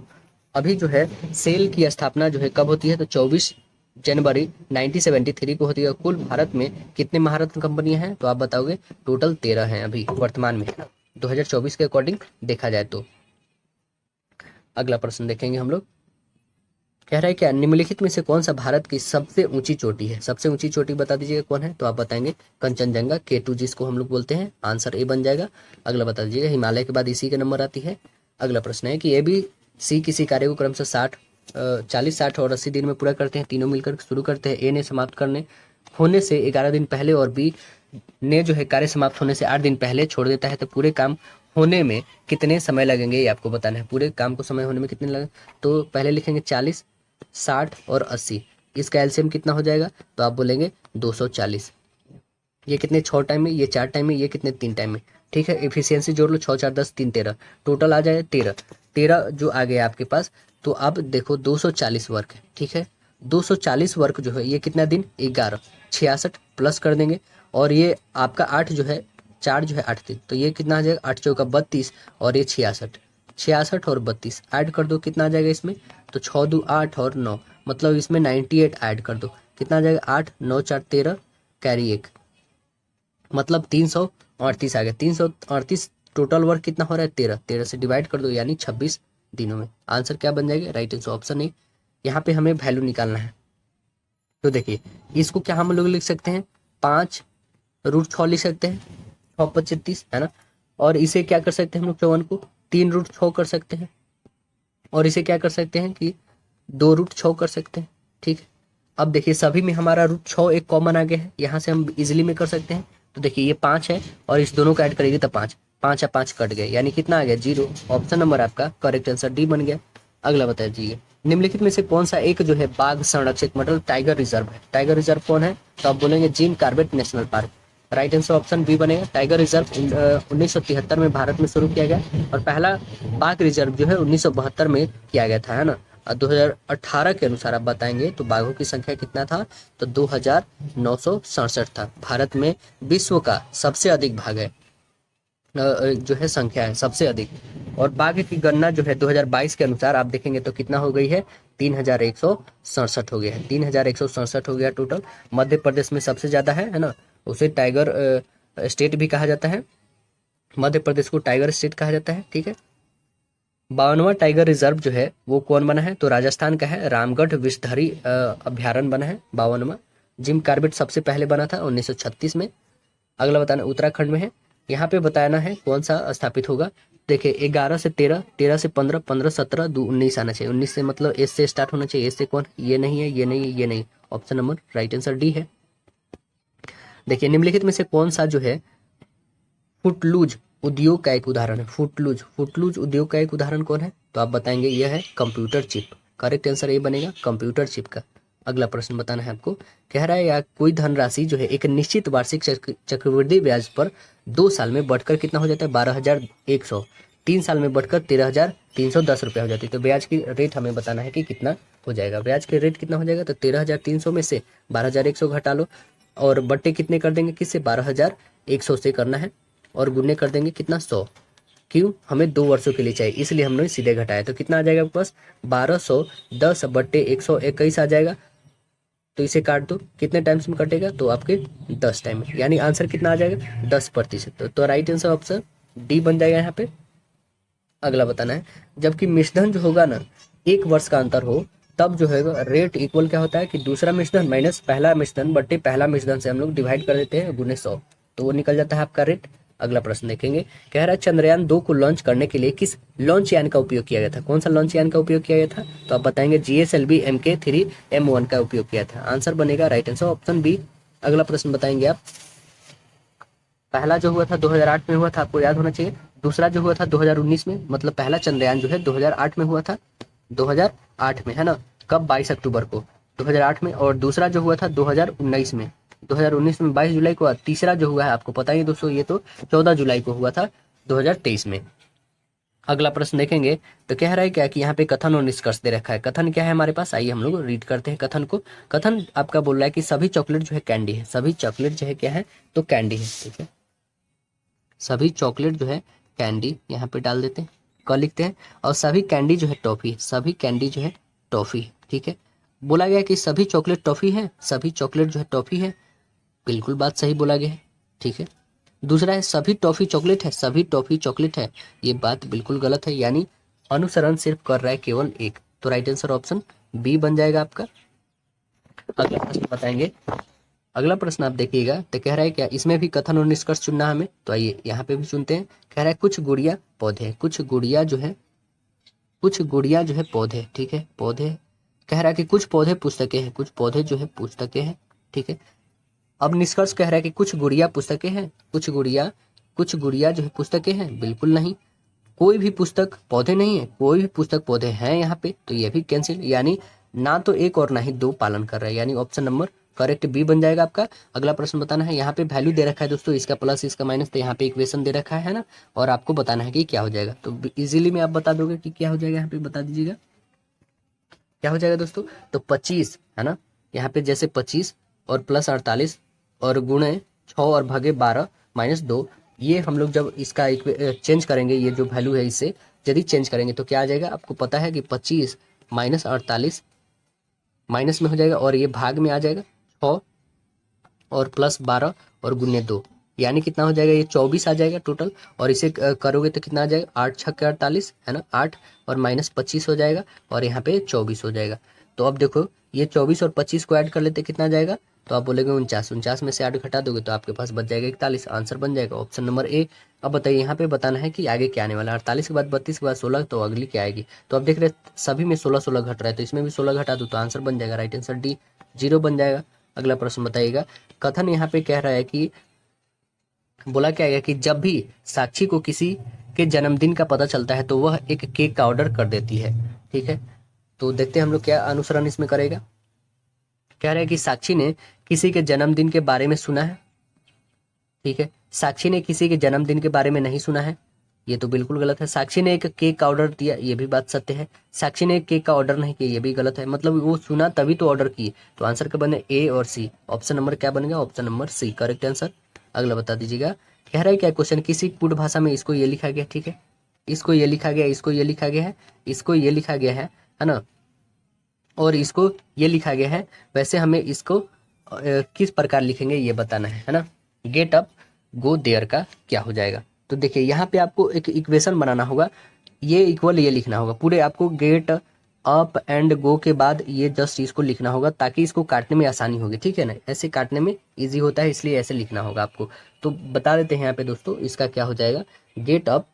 अभी जो है सेल की स्थापना जो है कब होती है, तो 24 जनवरी 1973 को होती है। कुल भारत में कितने महारत्न कंपनियां हैं, तो आप बताओगे टोटल 13 हैं अभी वर्तमान में, 2024 के अकॉर्डिंग देखा जाए तो। अगला प्रश्न देखेंगे हम लोग, कह रहा है क्या निम्नलिखित में से कौन सा भारत की सबसे ऊंची चोटी है, सबसे ऊंची चोटी बता दीजिएगा कौन है। तो आप बताएंगे कंचनजंगा K2 जिसको हम लोग बोलते हैं, आंसर ए बन जाएगा। अगला बता दीजिएगा, हिमालय के बाद इसी के नंबर आती है। अगला प्रश्न है कि ए बी सी किसी कार्य को क्रमशः 40 60 और 80 दिन में पूरा करते हैं, तीनों मिलकर शुरू करते हैं। ए ने समाप्त करने होने से 11 दिन पहले और बी ने जो है कार्य समाप्त होने से 8 दिन पहले छोड़ देता है। तो पूरे काम होने में कितने समय लगेंगे ये आपको बताना है, पूरे काम को समय होने में कितने लगे। तो पहले लिखेंगे 40 60 और 80, इसका एलसीएम कितना हो जाएगा, तो आप बोलेंगे 240। ये कितने 6 टाइम में, ये 4 टाइम में, ये कितने 3 टाइम में, ठीक है। एफिशिएंसी जोड़ लो, 6 4 10 3 13, टोटल आ जाए 13। 13 जो आ गया आपके पास, तो अब देखो 240 वर्क है, ठीक है। 240 वर्क जो है ये कितना दिन, 11, 66 प्लस कर देंगे, और ये आपका 8 जो है, 4 जो है 8 दिन, तो ये कितना आ जाएगा, 8 चौका 32 और ये 66, 66 और 32 ऐड कर दो, कितना आ जाएगा इसमें, तो 6 2 8 और 9, मतलब इसमें 98 ऐड कर दो, कितना आ जाएगा, 8 9 4 13 कैरी 1, मतलब 338 आ गया। 338 टोटल वर्क कितना हो रहा है, 13, 13 से डिवाइड कर दो यानी 26 दिनों में। आंसर क्या बन जाएगा, राइट आंसर ऑप्शन ए। यहाँ पे हमें वैल्यू निकालना है। तो देखिए, इसको क्या हम लोग लिख सकते हैं, 5√6 लिख सकते हैं, 6 25 है ना। और इसे क्या कर सकते हैं हम लोग, 54 को 3√6 कर सकते हैं, और इसे क्या कर सकते हैं कि 2√6 कर सकते हैं, ठीक है। अब देखिए सभी में हमारा √6 एक कॉमन आ गया है, यहाँ से हम इजिली में कर सकते हैं। तो देखिए ये 5 है और इस दोनों को ऐड करेंगे तो 5, 5 या 5 कट गए, यानी कितना आ गया 0। ऑप्शन नंबर आपका करेक्ट आंसर डी बन गया। अगला बताइए, निम्नलिखित में से कौन सा एक जो है बाघ संरक्षित मतलब टाइगर रिजर्व है। टाइगर रिजर्व कौन है, तो आप बोलेंगे Jim Corbett National Park. Right answer option B बनेगा। टाइगर रिजर्व 1973 में भारत में शुरू किया गया और पहला बाघ रिजर्व जो है 1972 में किया गया था, है ना। 2018 के अनुसार आप बताएंगे तो बाघों की संख्या कितना था, तो 2967 था। भारत में विश्व का सबसे अधिक भाग है, जो है संख्या है सबसे अधिक। और बाघ की गणना जो है 2022 के अनुसार आप देखेंगे तो कितना हो गई है, 3167 हो गया है, 3167 हो गया टोटल। मध्य प्रदेश में सबसे ज्यादा है ना। उसे टाइगर स्टेट भी कहा जाता है, मध्य प्रदेश को टाइगर स्टेट कहा जाता है, ठीक है। 52वां टाइगर रिजर्व जो है वो कौन बना है, तो राजस्थान का है, रामगढ़ विषधरी अभ्यारण्य बना है 52वां। जिम कॉर्बेट सबसे पहले बना था 1936 में। अगला बताना उत्तराखंड में है। यहाँ पे बताना है कौन सा स्थापित होगा। देखिए 11 से 13, 13 से 15, 15 17, 2 19 आना चाहिए। 19 से मतलब एस से स्टार्ट होना चाहिए। एस से कौन, ये नहीं है, ये नहीं है, ये नहीं। Option number right answer D है। देखिए निम्नलिखित में से कौन सा जो है फुटलूज उद्योग का एक उदाहरण है। फुटलूज, फुटलूज उद्योग का एक उदाहरण कौन है, तो आप बताएंगे यह है कंप्यूटर चिप। करेक्ट आंसर ये बनेगा कंप्यूटर चिप का। अगला प्रश्न बताना है आपको। कह रहा है या कोई धनराशि जो है एक निश्चित वार्षिक चक्रवृद्धि ब्याज पर 2 साल में बढ़कर कितना हो जाता है, 12,100। 3 साल में बढ़कर 13,310 रुपया हो जाती है। तो ब्याज की रेट हमें बताना है कि कितना हो जाएगा। ब्याज के रेट कितना हो जाएगा, तो 13,300 में से 12,100 घटा लो और बट्टे कितने कर देंगे, किससे, 12,100 से करना है और गुने कर देंगे कितना, 100। क्यों, हमें 2 वर्षों के लिए चाहिए इसलिए हमने सीधे घटाया। तो कितना आ जाएगा आपके पास, 1210 बट्टे 121 आ जाएगा। तो इसे काट दो, कितने टाइम्स में कटेगा, तो आपके 10 टाइम में, यानी आंसर कितना आ जाएगा 10%। तो राइट आंसर ऑप्शन डी बन जाएगा यहाँ पे। अगला बताना है, जबकि मिश्रधन जो होगा ना 1 वर्ष का अंतर हो तब जो है रेट इक्वल क्या होता है कि दूसरा मिश्रधन माइनस पहला मिश्रधन बट्टे पहला मिश्रधन से हम लोग डिवाइड कर देते हैं गुने 100, तो वो निकल जाता है आपका रेट। अगला प्रश्न देखेंगे। कह रहा है चंद्रयान 2 को लॉन्च करने के लिए किस लॉन्च यान का उपयोग किया गया था। कौन सा लॉन्च यान का उपयोग किया गया था, तो आप बताएंगे GSLV Mk3M1 का उपयोग किया था। आंसर बनेगा राइट आंसर ऑप्शन बी। अगला प्रश्न बताएंगे आप। पहला जो हुआ था 2008 में हुआ था, आपको याद होना चाहिए। दूसरा जो हुआ था 2019 में, मतलब पहला चंद्रयान जो है 2008 में हुआ था, 2008 में, है ना। कब, 22 अक्टूबर को 2008 में। और दूसरा जो हुआ था 2019 में, 2019 में 22 जुलाई को हुआ। तीसरा जो हुआ है आपको पता ही है दोस्तों, ये तो 14 जुलाई को हुआ था 2023 में। अगला प्रश्न देखेंगे तो कह रहा है क्या कि यहाँ पे कथन और निष्कर्ष दे रखा है। कथन क्या है हमारे पास, आइए हम लोग रीड करते हैं कथन को। कथन आपका बोल रहा है कि सभी चॉकलेट जो है कैंडी है। सभी चॉकलेट जो है क्या है, तो कैंडी है, ठीक है। सभी चॉकलेट जो है कैंडी, यहाँ पे डाल देते हैं, क लिखते हैं। और सभी कैंडी जो है टॉफी, सभी कैंडी जो है टॉफी, ठीक है। बोला गया कि सभी चॉकलेट टॉफी है, सभी चॉकलेट जो है टॉफी है, बिल्कुल बात सही बोला गया है, ठीक है। दूसरा है सभी टॉफी चॉकलेट है, सभी टॉफी चॉकलेट है, ये बात बिल्कुल गलत है, यानी अनुसरण सिर्फ कर रहा है केवल एक। तो राइट आंसर ऑप्शन बी बन जाएगा आपका। अगला प्रश्न बताएंगे। अगला प्रश्न आप देखिएगा तो कह रहा है क्या इसमें भी कथन और निष्कर्ष चुनना हमें, तो आइए यहाँ पे भी चुनते हैं। कह रहा है कुछ गुड़िया पौधे, कुछ गुड़िया जो है, कुछ गुड़िया जो है पौधे, ठीक है, पौधे। कह रहा है कि कुछ पौधे पुस्तकें हैं, कुछ पौधे जो है पुस्तकें हैं, ठीक है। अब निष्कर्ष कह रहा है कि कुछ गुड़िया पुस्तकें हैं, कुछ गुड़िया जो है पुस्तकें हैं, बिल्कुल नहीं। कोई भी पुस्तक पौधे नहीं है, कोई भी पुस्तक पौधे हैं यहाँ पे, तो ये भी कैंसिल, यानी ना तो एक और ना ही दो पालन कर रहा है, यानी ऑप्शन नंबर करेक्ट बी बन जाएगा आपका। अगला प्रश्न बताना है। यहाँ पे वैल्यू दे रखा है दोस्तों, इसका प्लस इसका माइनस, तो यहाँ पे इक्वेशन दे रखा है ना, और आपको बताना है कि क्या हो जाएगा। तो इजीली में आप बता दोगे कि क्या हो जाएगा, यहाँ पे बता दीजिएगा क्या हो जाएगा दोस्तों। तो 25 है ना, यहाँ पे जैसे 25 और प्लस 48 और गुणे 6 और भागे 12 माइनस 2, ये हम लोग जब इसका चेंज करेंगे, ये जो वैल्यू है इससे यदि चेंज करेंगे तो क्या आ जाएगा, आपको पता है कि 25 माइनस 48 माइनस में हो जाएगा और ये भाग में आ जाएगा 6 और प्लस 12 और गुने 2, यानी कितना हो जाएगा, ये 24 आ जाएगा टोटल। और इसे करोगे तो कितना आ जाएगा, 8 छक्के 48 है ना, 8 और माइनस 25 हो जाएगा और यहाँ पे 24 हो जाएगा। तो अब देखो ये 24 और 25 को ऐड कर लेते कितना आ जाएगा, तो आप बोलेंगे 49, 49 में से 8 घटा दोगे तो आपके पास बच जाएगा 41। आंसर बन जाएगा ऑप्शन नंबर ए। अब बताइए यहाँ पे बताना है कि आगे क्या आने वाला है। 48 के बाद 32 के बाद 16, तो अगली क्या आएगी। तो आप देख रहे सभी में 16 16 घट रहा है, तो इसमें भी 16 घटा दो तो आंसर बन जाएगा राइट आंसर डी 0 बन जाएगा। अगला प्रश्न बताइएगा। कथन यहाँ पे कह रहा है कि बोला क्या गया कि जब भी साक्षी को किसी के जन्मदिन का पता चलता है तो वह एक केक का ऑर्डर कर देती है। ठीक है, तो देखते हैं हम लोग क्या अनुसरण इसमें करेगा। कह रहे हैं कि साक्षी ने किसी के जन्मदिन के बारे में सुना है। ठीक है, साक्षी ने किसी के जन्मदिन के बारे में नहीं सुना है, ये तो बिल्कुल गलत है। साक्षी ने एक केक का ऑर्डर दिया, ये भी बात सत्य है। साक्षी ने एक केक का ऑर्डर नहीं किया, ये भी गलत है। मतलब वो सुना तभी तो ऑर्डर किए। तो आंसर क्या बने, ए और सी। ऑप्शन नंबर क्या बनेगा, option number C correct answer. अगला बता दीजिएगा। कह रहा है क्या क्वेश्चन, किसी कूट भाषा में इसको ये लिखा गया। ठीक है, इसको ये लिखा गया, इसको ये लिखा गया है, इसको ये लिखा गया है ना, और इसको ये लिखा गया है। वैसे हमें इसको किस प्रकार लिखेंगे ये बताना है ना। गेट अप गो देयर का क्या हो जाएगा। तो देखिए यहाँ पे आपको एक इक्वेशन बनाना होगा, ये इक्वल ये लिखना होगा पूरे आपको। गेट अप एंड गो के बाद ये जस्ट इसको लिखना होगा ताकि इसको काटने में आसानी होगी। ठीक है ना, ऐसे काटने में इजी होता है, इसलिए ऐसे लिखना होगा आपको। तो बता देते हैं यहाँ पे दोस्तों, इसका क्या हो जाएगा, गेट अप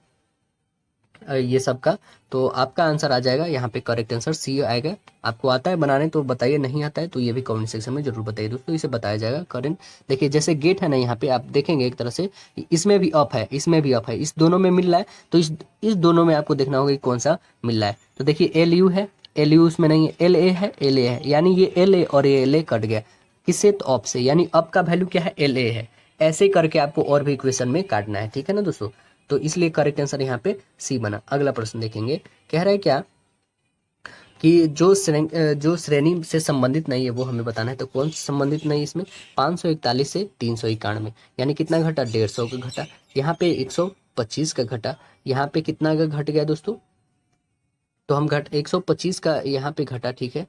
ये सब का। तो आपका आंसर आ जाएगा यहाँ पे करेक्ट आंसर सी आएगा। आपको आता है बनाने तो बताइए, नहीं आता है तो ये भी कमेंट सेक्शन में जरूर बताइए दोस्तों, इसे बताया जाएगा करेंट। देखिए जैसे गेट है ना, यहाँ पे आप देखेंगे एक तरह से इसमें भी अप है, इसमें भी अप है, इस दोनों में मिल रहा है। तो इस दोनों में आपको देखना होगा कि कौन सा मिल रहा है। तो देखिए एल यू है, एल यू उसमें नहीं है, एल ए है, एल ए है, यानी ये एल ए और ये एल ए कट गया किससे, तो अप से, यानी अप का वैल्यू क्या है, एल ए है। ऐसे करके आपको और भी इक्वेशन में काटना है। ठीक है ना दोस्तों, तो इसलिए करेक्ट आंसर यहाँ पे सी बना। अगला प्रश्न देखेंगे। कह रहा है क्या कि जो श्रेणी से संबंधित नहीं है वो हमें बताना है। तो कौन से संबंधित नहीं इसमें, 541 से 391, यानी कितना घटा, 150 का घटा। यहाँ पे 125 का घटा, यहाँ पे कितना का घट गया दोस्तों, तो हम 125 का यहाँ पे घटा। ठीक है,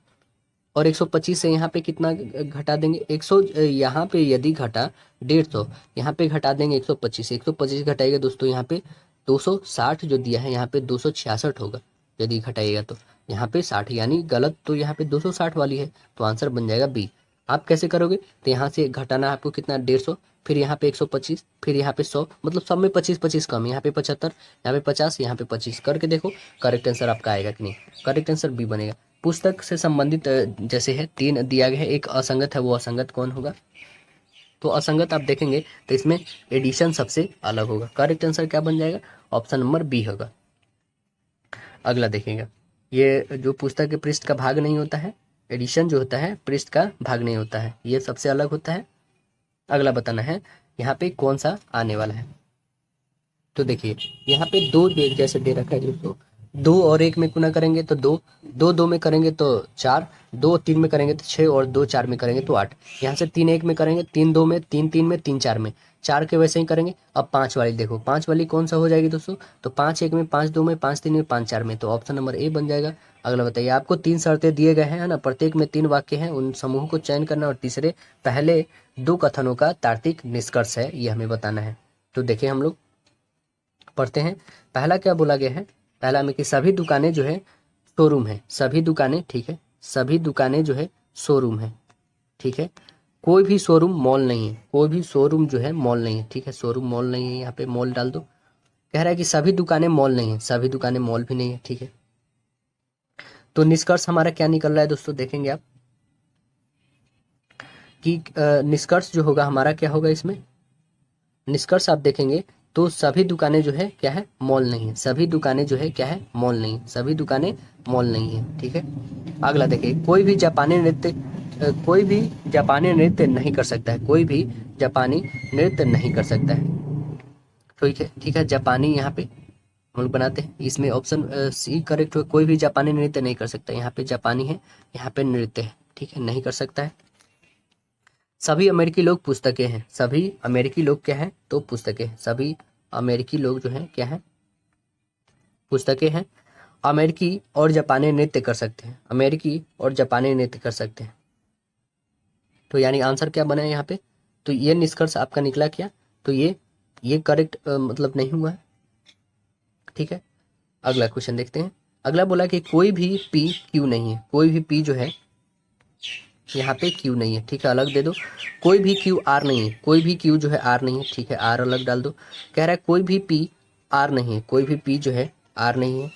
और 125 से यहाँ पे कितना घटा देंगे, 100 यहाँ पे यदि घटा 150, यहाँ पे घटा देंगे 125, 125 घटाएगा दोस्तों यहाँ पे 260 जो दिया है, यहाँ पे 266 होगा यदि घटाइएगा तो। यहाँ पे 60 यानी गलत, तो यहाँ पे 260 वाली है, तो आंसर बन जाएगा बी। आप कैसे करोगे, तो यहाँ से घटाना आपको कितना, 150, फिर यहाँ पे 125, फिर यहाँ पे 100, मतलब सब में 25-25 कम, यहाँ पे 75, यहाँ पे 50, यहाँ पे 25 करके देखो करेक्ट आंसर आपका आएगा कि नहीं। करेक्ट आंसर बी बनेगा। पुस्तक से संबंधित जैसे है 3 दिया गया है, एक असंगत है, वो असंगत कौन होगा, तो असंगत आप देखेंगे तो इसमें एडिशन सबसे अलग होगा। करेक्ट आंसर क्या बन जाएगा, ऑप्शन नंबर बी होगा। अगला देखेंगे, ये जो पुस्तक के पृष्ठ का भाग नहीं होता है, एडिशन जो होता है पृष्ठ का भाग नहीं होता है, ये सबसे अलग होता है। अगला बताना है यहाँ पे कौन सा आने वाला है। तो देखिए यहाँ पे दो जैसे दे रखा है दोस्तों, 2 और 1 में गुना करेंगे तो 2, 2 में करेंगे तो 4, 2 3 में करेंगे तो 6, और 2 4 में करेंगे तो 8। यहाँ से 3 1 में करेंगे, 3 2 में, 3 3 में, 3 4 में, 4 के वैसे ही करेंगे। अब 5 वाली देखो, 5 वाली कौन सा हो जाएगी दोस्तों, तो 5 1 में, 5 2 में, 5 3 में, 5 4 में, तो ऑप्शन नंबर ए बन जाएगा। अगला बताइए, आपको 3 शर्तें दिए गए हैं ना, प्रत्येक में 3 वाक्य हैं, उन समूहों को चयन करना, और तीसरे पहले 2 कथनों का तार्किक निष्कर्ष है, ये हमें बताना है। तो देखिए हम लोग पढ़ते हैं। पहला क्या बोला गया है, पहला में कि सभी दुकानें जो है शोरूम है, सभी दुकानें, ठीक है, सभी दुकानें जो है शोरूम है। ठीक है, कोई भी शोरूम मॉल नहीं है, कोई भी शोरूम जो है मॉल नहीं है। ठीक है, शोरूम मॉल नहीं है, यहाँ पे मॉल डाल दो। कह रहा है कि सभी दुकानें मॉल नहीं है, सभी दुकानें मॉल भी नहीं है। ठीक है, तो निष्कर्ष हमारा क्या निकल रहा है दोस्तों, देखेंगे आप कि निष्कर्ष जो होगा हमारा क्या होगा इसमें, निष्कर्ष आप देखेंगे तो सभी दुकानें जो है क्या है, मॉल नहीं है, सभी दुकानें जो है क्या है, मॉल नहीं है, सभी दुकानें मॉल नहीं है। ठीक है, अगला देखिए, कोई भी जापानी नृत्य नहीं कर सकता है, कोई भी जापानी नृत्य नहीं कर सकता है। ठीक है, ठीक है, जापानी यहाँ पे हम लोग बनाते हैं, इसमें ऑप्शन सी करेक्ट हो, कोई भी जापानी नृत्य नहीं कर सकता। यहाँ पे जापानी है, यहाँ पे नृत्य है। ठीक है, नहीं कर सकता है। सभी अमेरिकी लोग पुस्तकें हैं, सभी अमेरिकी लोग क्या है, तो पुस्तकें हैं, सभी अमेरिकी लोग जो हैं क्या है, पुस्तकें हैं। अमेरिकी और जापानी नृत्य कर सकते हैं, अमेरिकी और जापानी नृत्य कर सकते हैं। तो यानी आंसर क्या बना है यहाँ पे, तो ये निष्कर्ष आपका निकला क्या, तो ये करेक्ट मतलब नहीं हुआ है। ठीक है, अगला क्वेश्चन देखते हैं। अगला बोला कि कोई भी पी क्यू नहीं है, कोई भी पी जो है यहाँ पे क्यू नहीं है। ठीक है, अलग दे दो। कोई भी क्यू आर नहीं है, कोई भी क्यू जो है आर नहीं है। ठीक है, आर अलग डाल दो। कह रहा है कोई भी पी आर नहीं है, कोई भी पी जो है आर नहीं है,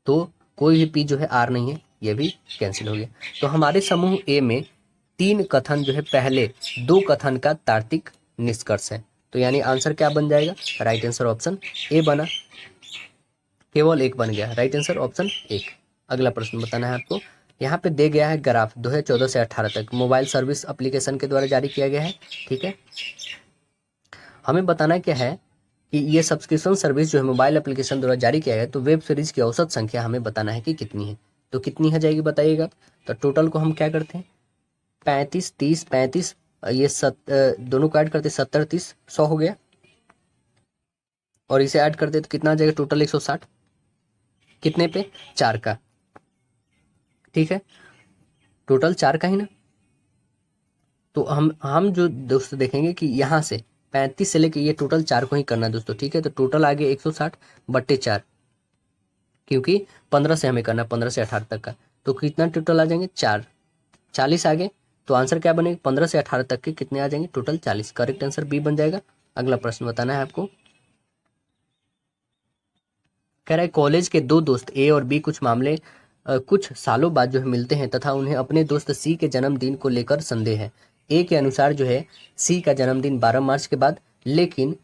तो कोई भी पी जो है आर नहीं है, ये भी कैंसिल हो गया। तो हमारे समूह ए में 3 कथन जो है पहले 2 कथन का तार्किक निष्कर्ष है। तो यानी आंसर क्या बन जाएगा, राइट आंसर ऑप्शन ए बना, केवल एक बन गया, राइट आंसर ऑप्शन एक। अगला प्रश्न बताना है आपको। यहाँ पे दे गया है ग्राफ 2014 से 18 तक मोबाइल सर्विस एप्लीकेशन के द्वारा जारी किया गया है, ठीक है। हमें बताना क्या है कि ये सब्सक्रिप्शन सर्विस जो है मोबाइल एप्लीकेशन द्वारा जारी किया गया है, तो वेब सीरीज की औसत संख्या हमें बताना है कि कितनी है। तो कितनी है जाएगी बताइएगा। तो टोटल को हम क्या करते हैं, 35 30 35, ये दोनों को ऐड करते 70 30 100 हो गया, और इसे ऐड करते तो कितना आ जाएगा टोटल 160, कितने पे, 4 का, ठीक है, टोटल 4 का ही ना। तो हम जो दोस्तों देखेंगे कि यहाँ से 35 से लेके ये टोटल 4 को ही करना है दोस्तों, ठीक है। तो टोटल आ गया 160/4, क्योंकि 15 से हमें करना, 15 से 18 तक का, तो कितना टोटल आ जाएंगे 4, 40 आ गए। तो आंसर क्या बनेगा, 15 से 18 तक के कितने आ जाएंगे टोटल 40, करेक्ट आंसर बी बन जाएगा। अगला प्रश्न बताना है आपको। कह रहा है कॉलेज के दो दोस्त ए और बी कुछ सालों बाद जो है मिलते हैं तथा उन्हें अपने दोस्त सी के जन्मदिन को लेकर संदेह है। ए के अनुसार जो है सी का जन्मदिन 12 मार्च के बाद, लेकिन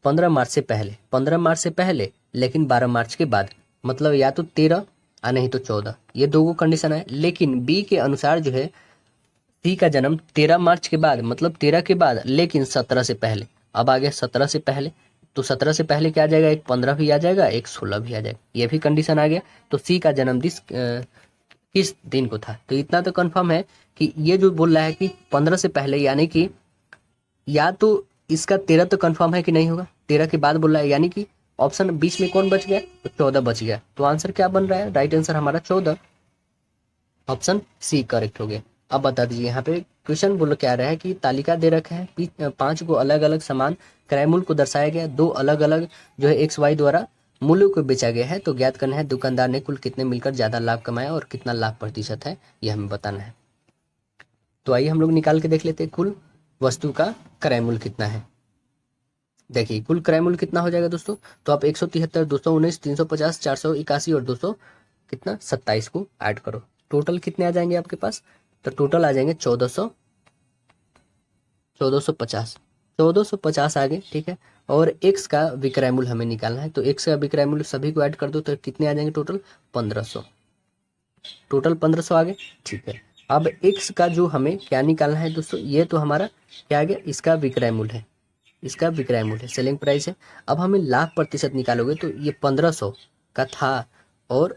15 मार्च से पहले, 15 मार्च से पहले लेकिन 12 मार्च के बाद, मतलब या तो 13 या नहीं तो 14, ये दो कंडीशन है। लेकिन बी के अनुसार जो है सी का जन्म 13 मार्च के बाद, मतलब 13 के बाद, लेकिन 17 से पहले। अब आ गया 17 से पहले, तो 17 से पहले क्या आ जाएगा, एक 15 भी आ जाएगा, एक 16 भी आ जाएगा, ये भी कंडीशन आ गया। तो सी का जन्मदिन किस दिन को था, तो इतना तो कंफर्म है कि ये जो बोल रहा है कि 15 से पहले, यानी कि या तो इसका 13 तो कंफर्म है कि नहीं होगा, 13 के बाद बोल रहा है, यानी कि ऑप्शन बीच में कौन बच गया, तो 14 बच गया। तो आंसर क्या बन रहा है, राइट आंसर हमारा 14, ऑप्शन सी करेक्ट हो गया। अब बता दीजिए, यहाँ पे क्वेश्चन बोल क्या रहा है कि तालिका दे रखा है, 5 को अलग अलग सामान क्रय मूल्य को दर्शाया गया, 2 अलग अलग जो है एक्स वाई द्वारा मूल्य को बेचा गया है। तो ज्ञात करना है दुकानदार ने कुल कितने मिलकर ज्यादा लाभ कमाया और कितना लाभ प्रतिशत है, यह हमें बताना है। तो आइए हम लोग निकाल के देख लेते हैं कुल वस्तु का क्रय मूल्य कितना है। देखिए कुल क्रय मूल्य कितना हो जाएगा दोस्तों, तो आप 173, 219, 350, 481 और 200 कितना 27 को ऐड करो, टोटल कितने आ जाएंगे आपके पास, तो टोटल आ जाएंगे 1450, 1450 आ गए, ठीक है। और एक्स का विक्रय मूल्य हमें निकालना है, तो एक्स का विक्रय मूल्य सभी को ऐड कर दो तो कितने आ जाएंगे टोटल 1500, टोटल 1500 आ गए, ठीक है। अब एक्स का जो हमें क्या निकालना है दोस्तों, ये तो हमारा क्या आ गया, इसका विक्रय मूल्य है, इसका विक्रय मूल्य है, सेलिंग प्राइस है। अब हमें लाभ प्रतिशत निकालोगे तो ये 1500 का था और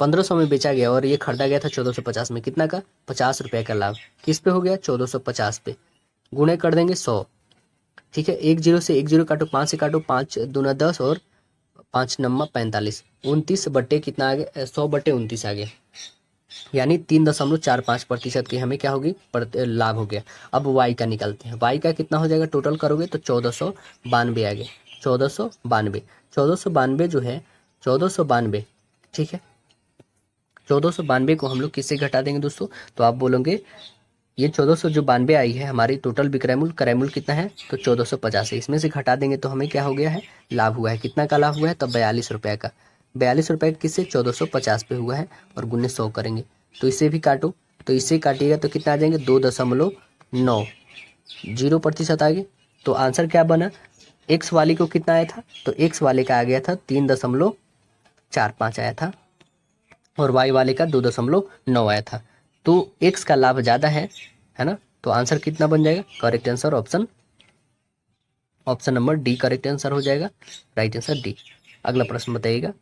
1500 में बेचा गया और ये खरीदा गया था 1450 में, कितना का 50 रुपये का लाभ किस पे हो गया 1450 पे, गुणे कर देंगे 100, ठीक है। 1 0 से 1 0 काटो, 5 से काटो, 5 दूना 10 और 5 नम्मा 45, 29 बट्टे कितना आ गया 100/29 आ गया, यानी 3.45% की हमें क्या होगी लाभ हो गया। अब वाई का निकालते हैं, वाई का कितना हो जाएगा टोटल करोगे तो 1492 आ गया, 1492, 1492 जो है 1492, ठीक है। 1492 को हम लोग किससे घटा देंगे दोस्तों, तो आप बोलोगे ये 1492 आई है हमारी टोटल विक्रय मूल्य, क्रय मूल्य कितना है तो 1450 है, इसमें से घटा देंगे तो हमें क्या हो गया है लाभ हुआ है, कितना का लाभ हुआ है तो 42 रुपये का, 42 रुपये किससे 1450 पे हुआ है और गुने 100 करेंगे, तो इसे भी काटो, तो इसे काटिएगा तो कितना आ जाएंगे 2.9, 0% आ गए। तो आंसर क्या बना, एक्स वाले को कितना आया था, तो एक्स वाले का आ गया था 3.45 आया था और वाई वाले का 2.9 आया था। तो एक्स का लाभ ज़्यादा है ना, तो आंसर कितना बन जाएगा, correct answer option number D correct answer हो जाएगा, राइट आंसर डी। अगला प्रश्न बताइएगा,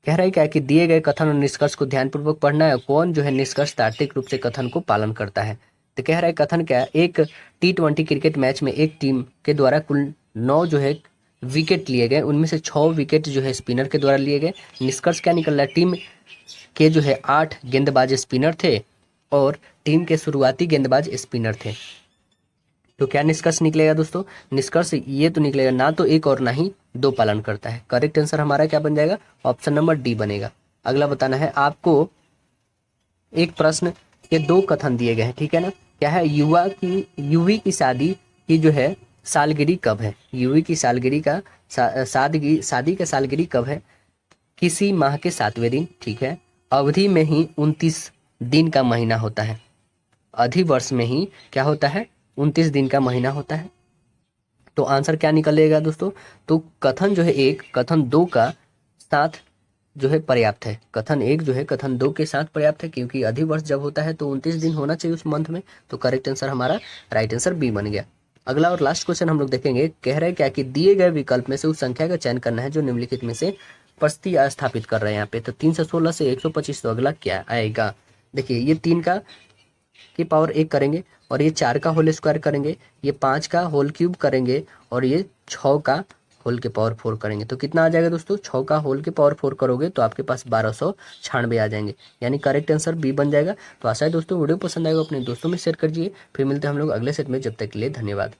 कह रहा है क्या कि दिए गए कथन और निष्कर्ष को ध्यानपूर्वक पढ़ना है, कौन जो है निष्कर्ष तार्किक रूप से कथन को पालन करता है। तो कह रहा है कथन क्या है, एक T20 क्रिकेट मैच में एक टीम के द्वारा कुल 9 जो है विकेट लिए गए, उनमें से 6 विकेट जो है स्पिनर के द्वारा लिए गए। निष्कर्ष क्या निकल रहा है, टीम के जो है 8 गेंदबाज स्पिनर थे और टीम के शुरुआती गेंदबाज स्पिनर थे। तो क्या निष्कर्ष निकलेगा दोस्तों, निष्कर्ष ये तो निकलेगा ना तो एक और ना ही दो पालन करता है, करेक्ट आंसर हमारा क्या बन जाएगा, ऑप्शन नंबर डी बनेगा। अगला बताना है आपको, एक प्रश्न के 2 कथन दिए गए हैं, ठीक है ना। क्या है, युवी की शादी की जो है सालगिरह कब है, युवी की सालगिरह का शादी का सालगिरह कब है, किसी माह के 7वें दिन, ठीक है। अवधि में ही 29 दिन का महीना होता है, अधिवर्ष में ही क्या होता है 29 दिन का महीना होता है। तो आंसर क्या निकलेगा दोस्तों? तो कथन जो है एक कथन दो का साथ जो है पर्याप्त है। कथन एक जो है कथन दो के साथ पर्याप्त है, क्योंकि अधिवर्ष जब होता है तो 29 दिन होना चाहिए उस मंथ में। तो करेक्ट आंसर हमारा राइट आंसर बी बन गया। अगला और लास्ट क्वेश्चन हम लोग देखेंगे। कह रहे हैं क्या कि दिए गए विकल्प में से उस संख्या का चयन करना है जो निम्नलिखित में से प्रस्ती स्थापित कर रहे हैं यहाँ पे। तो 316 से 125, तो अगला क्या आएगा? देखिए, ये 3 का की पावर 1 करेंगे, और ये 4 का होल स्क्वायर करेंगे, ये 5 का होल क्यूब करेंगे, और ये 6 का होल के पावर 4 करेंगे। तो कितना आ जाएगा दोस्तों? 6 का होल के पावर 4 करोगे तो आपके पास 1296 आ जाएंगे, यानी करेक्ट आंसर बी बन जाएगा। तो आशा है दोस्तों वीडियो पसंद आएगा, अपने दोस्तों में शेयर करिए। फिर मिलते हैं हम लोग अगले सेट में, जब तक के लिए धन्यवाद।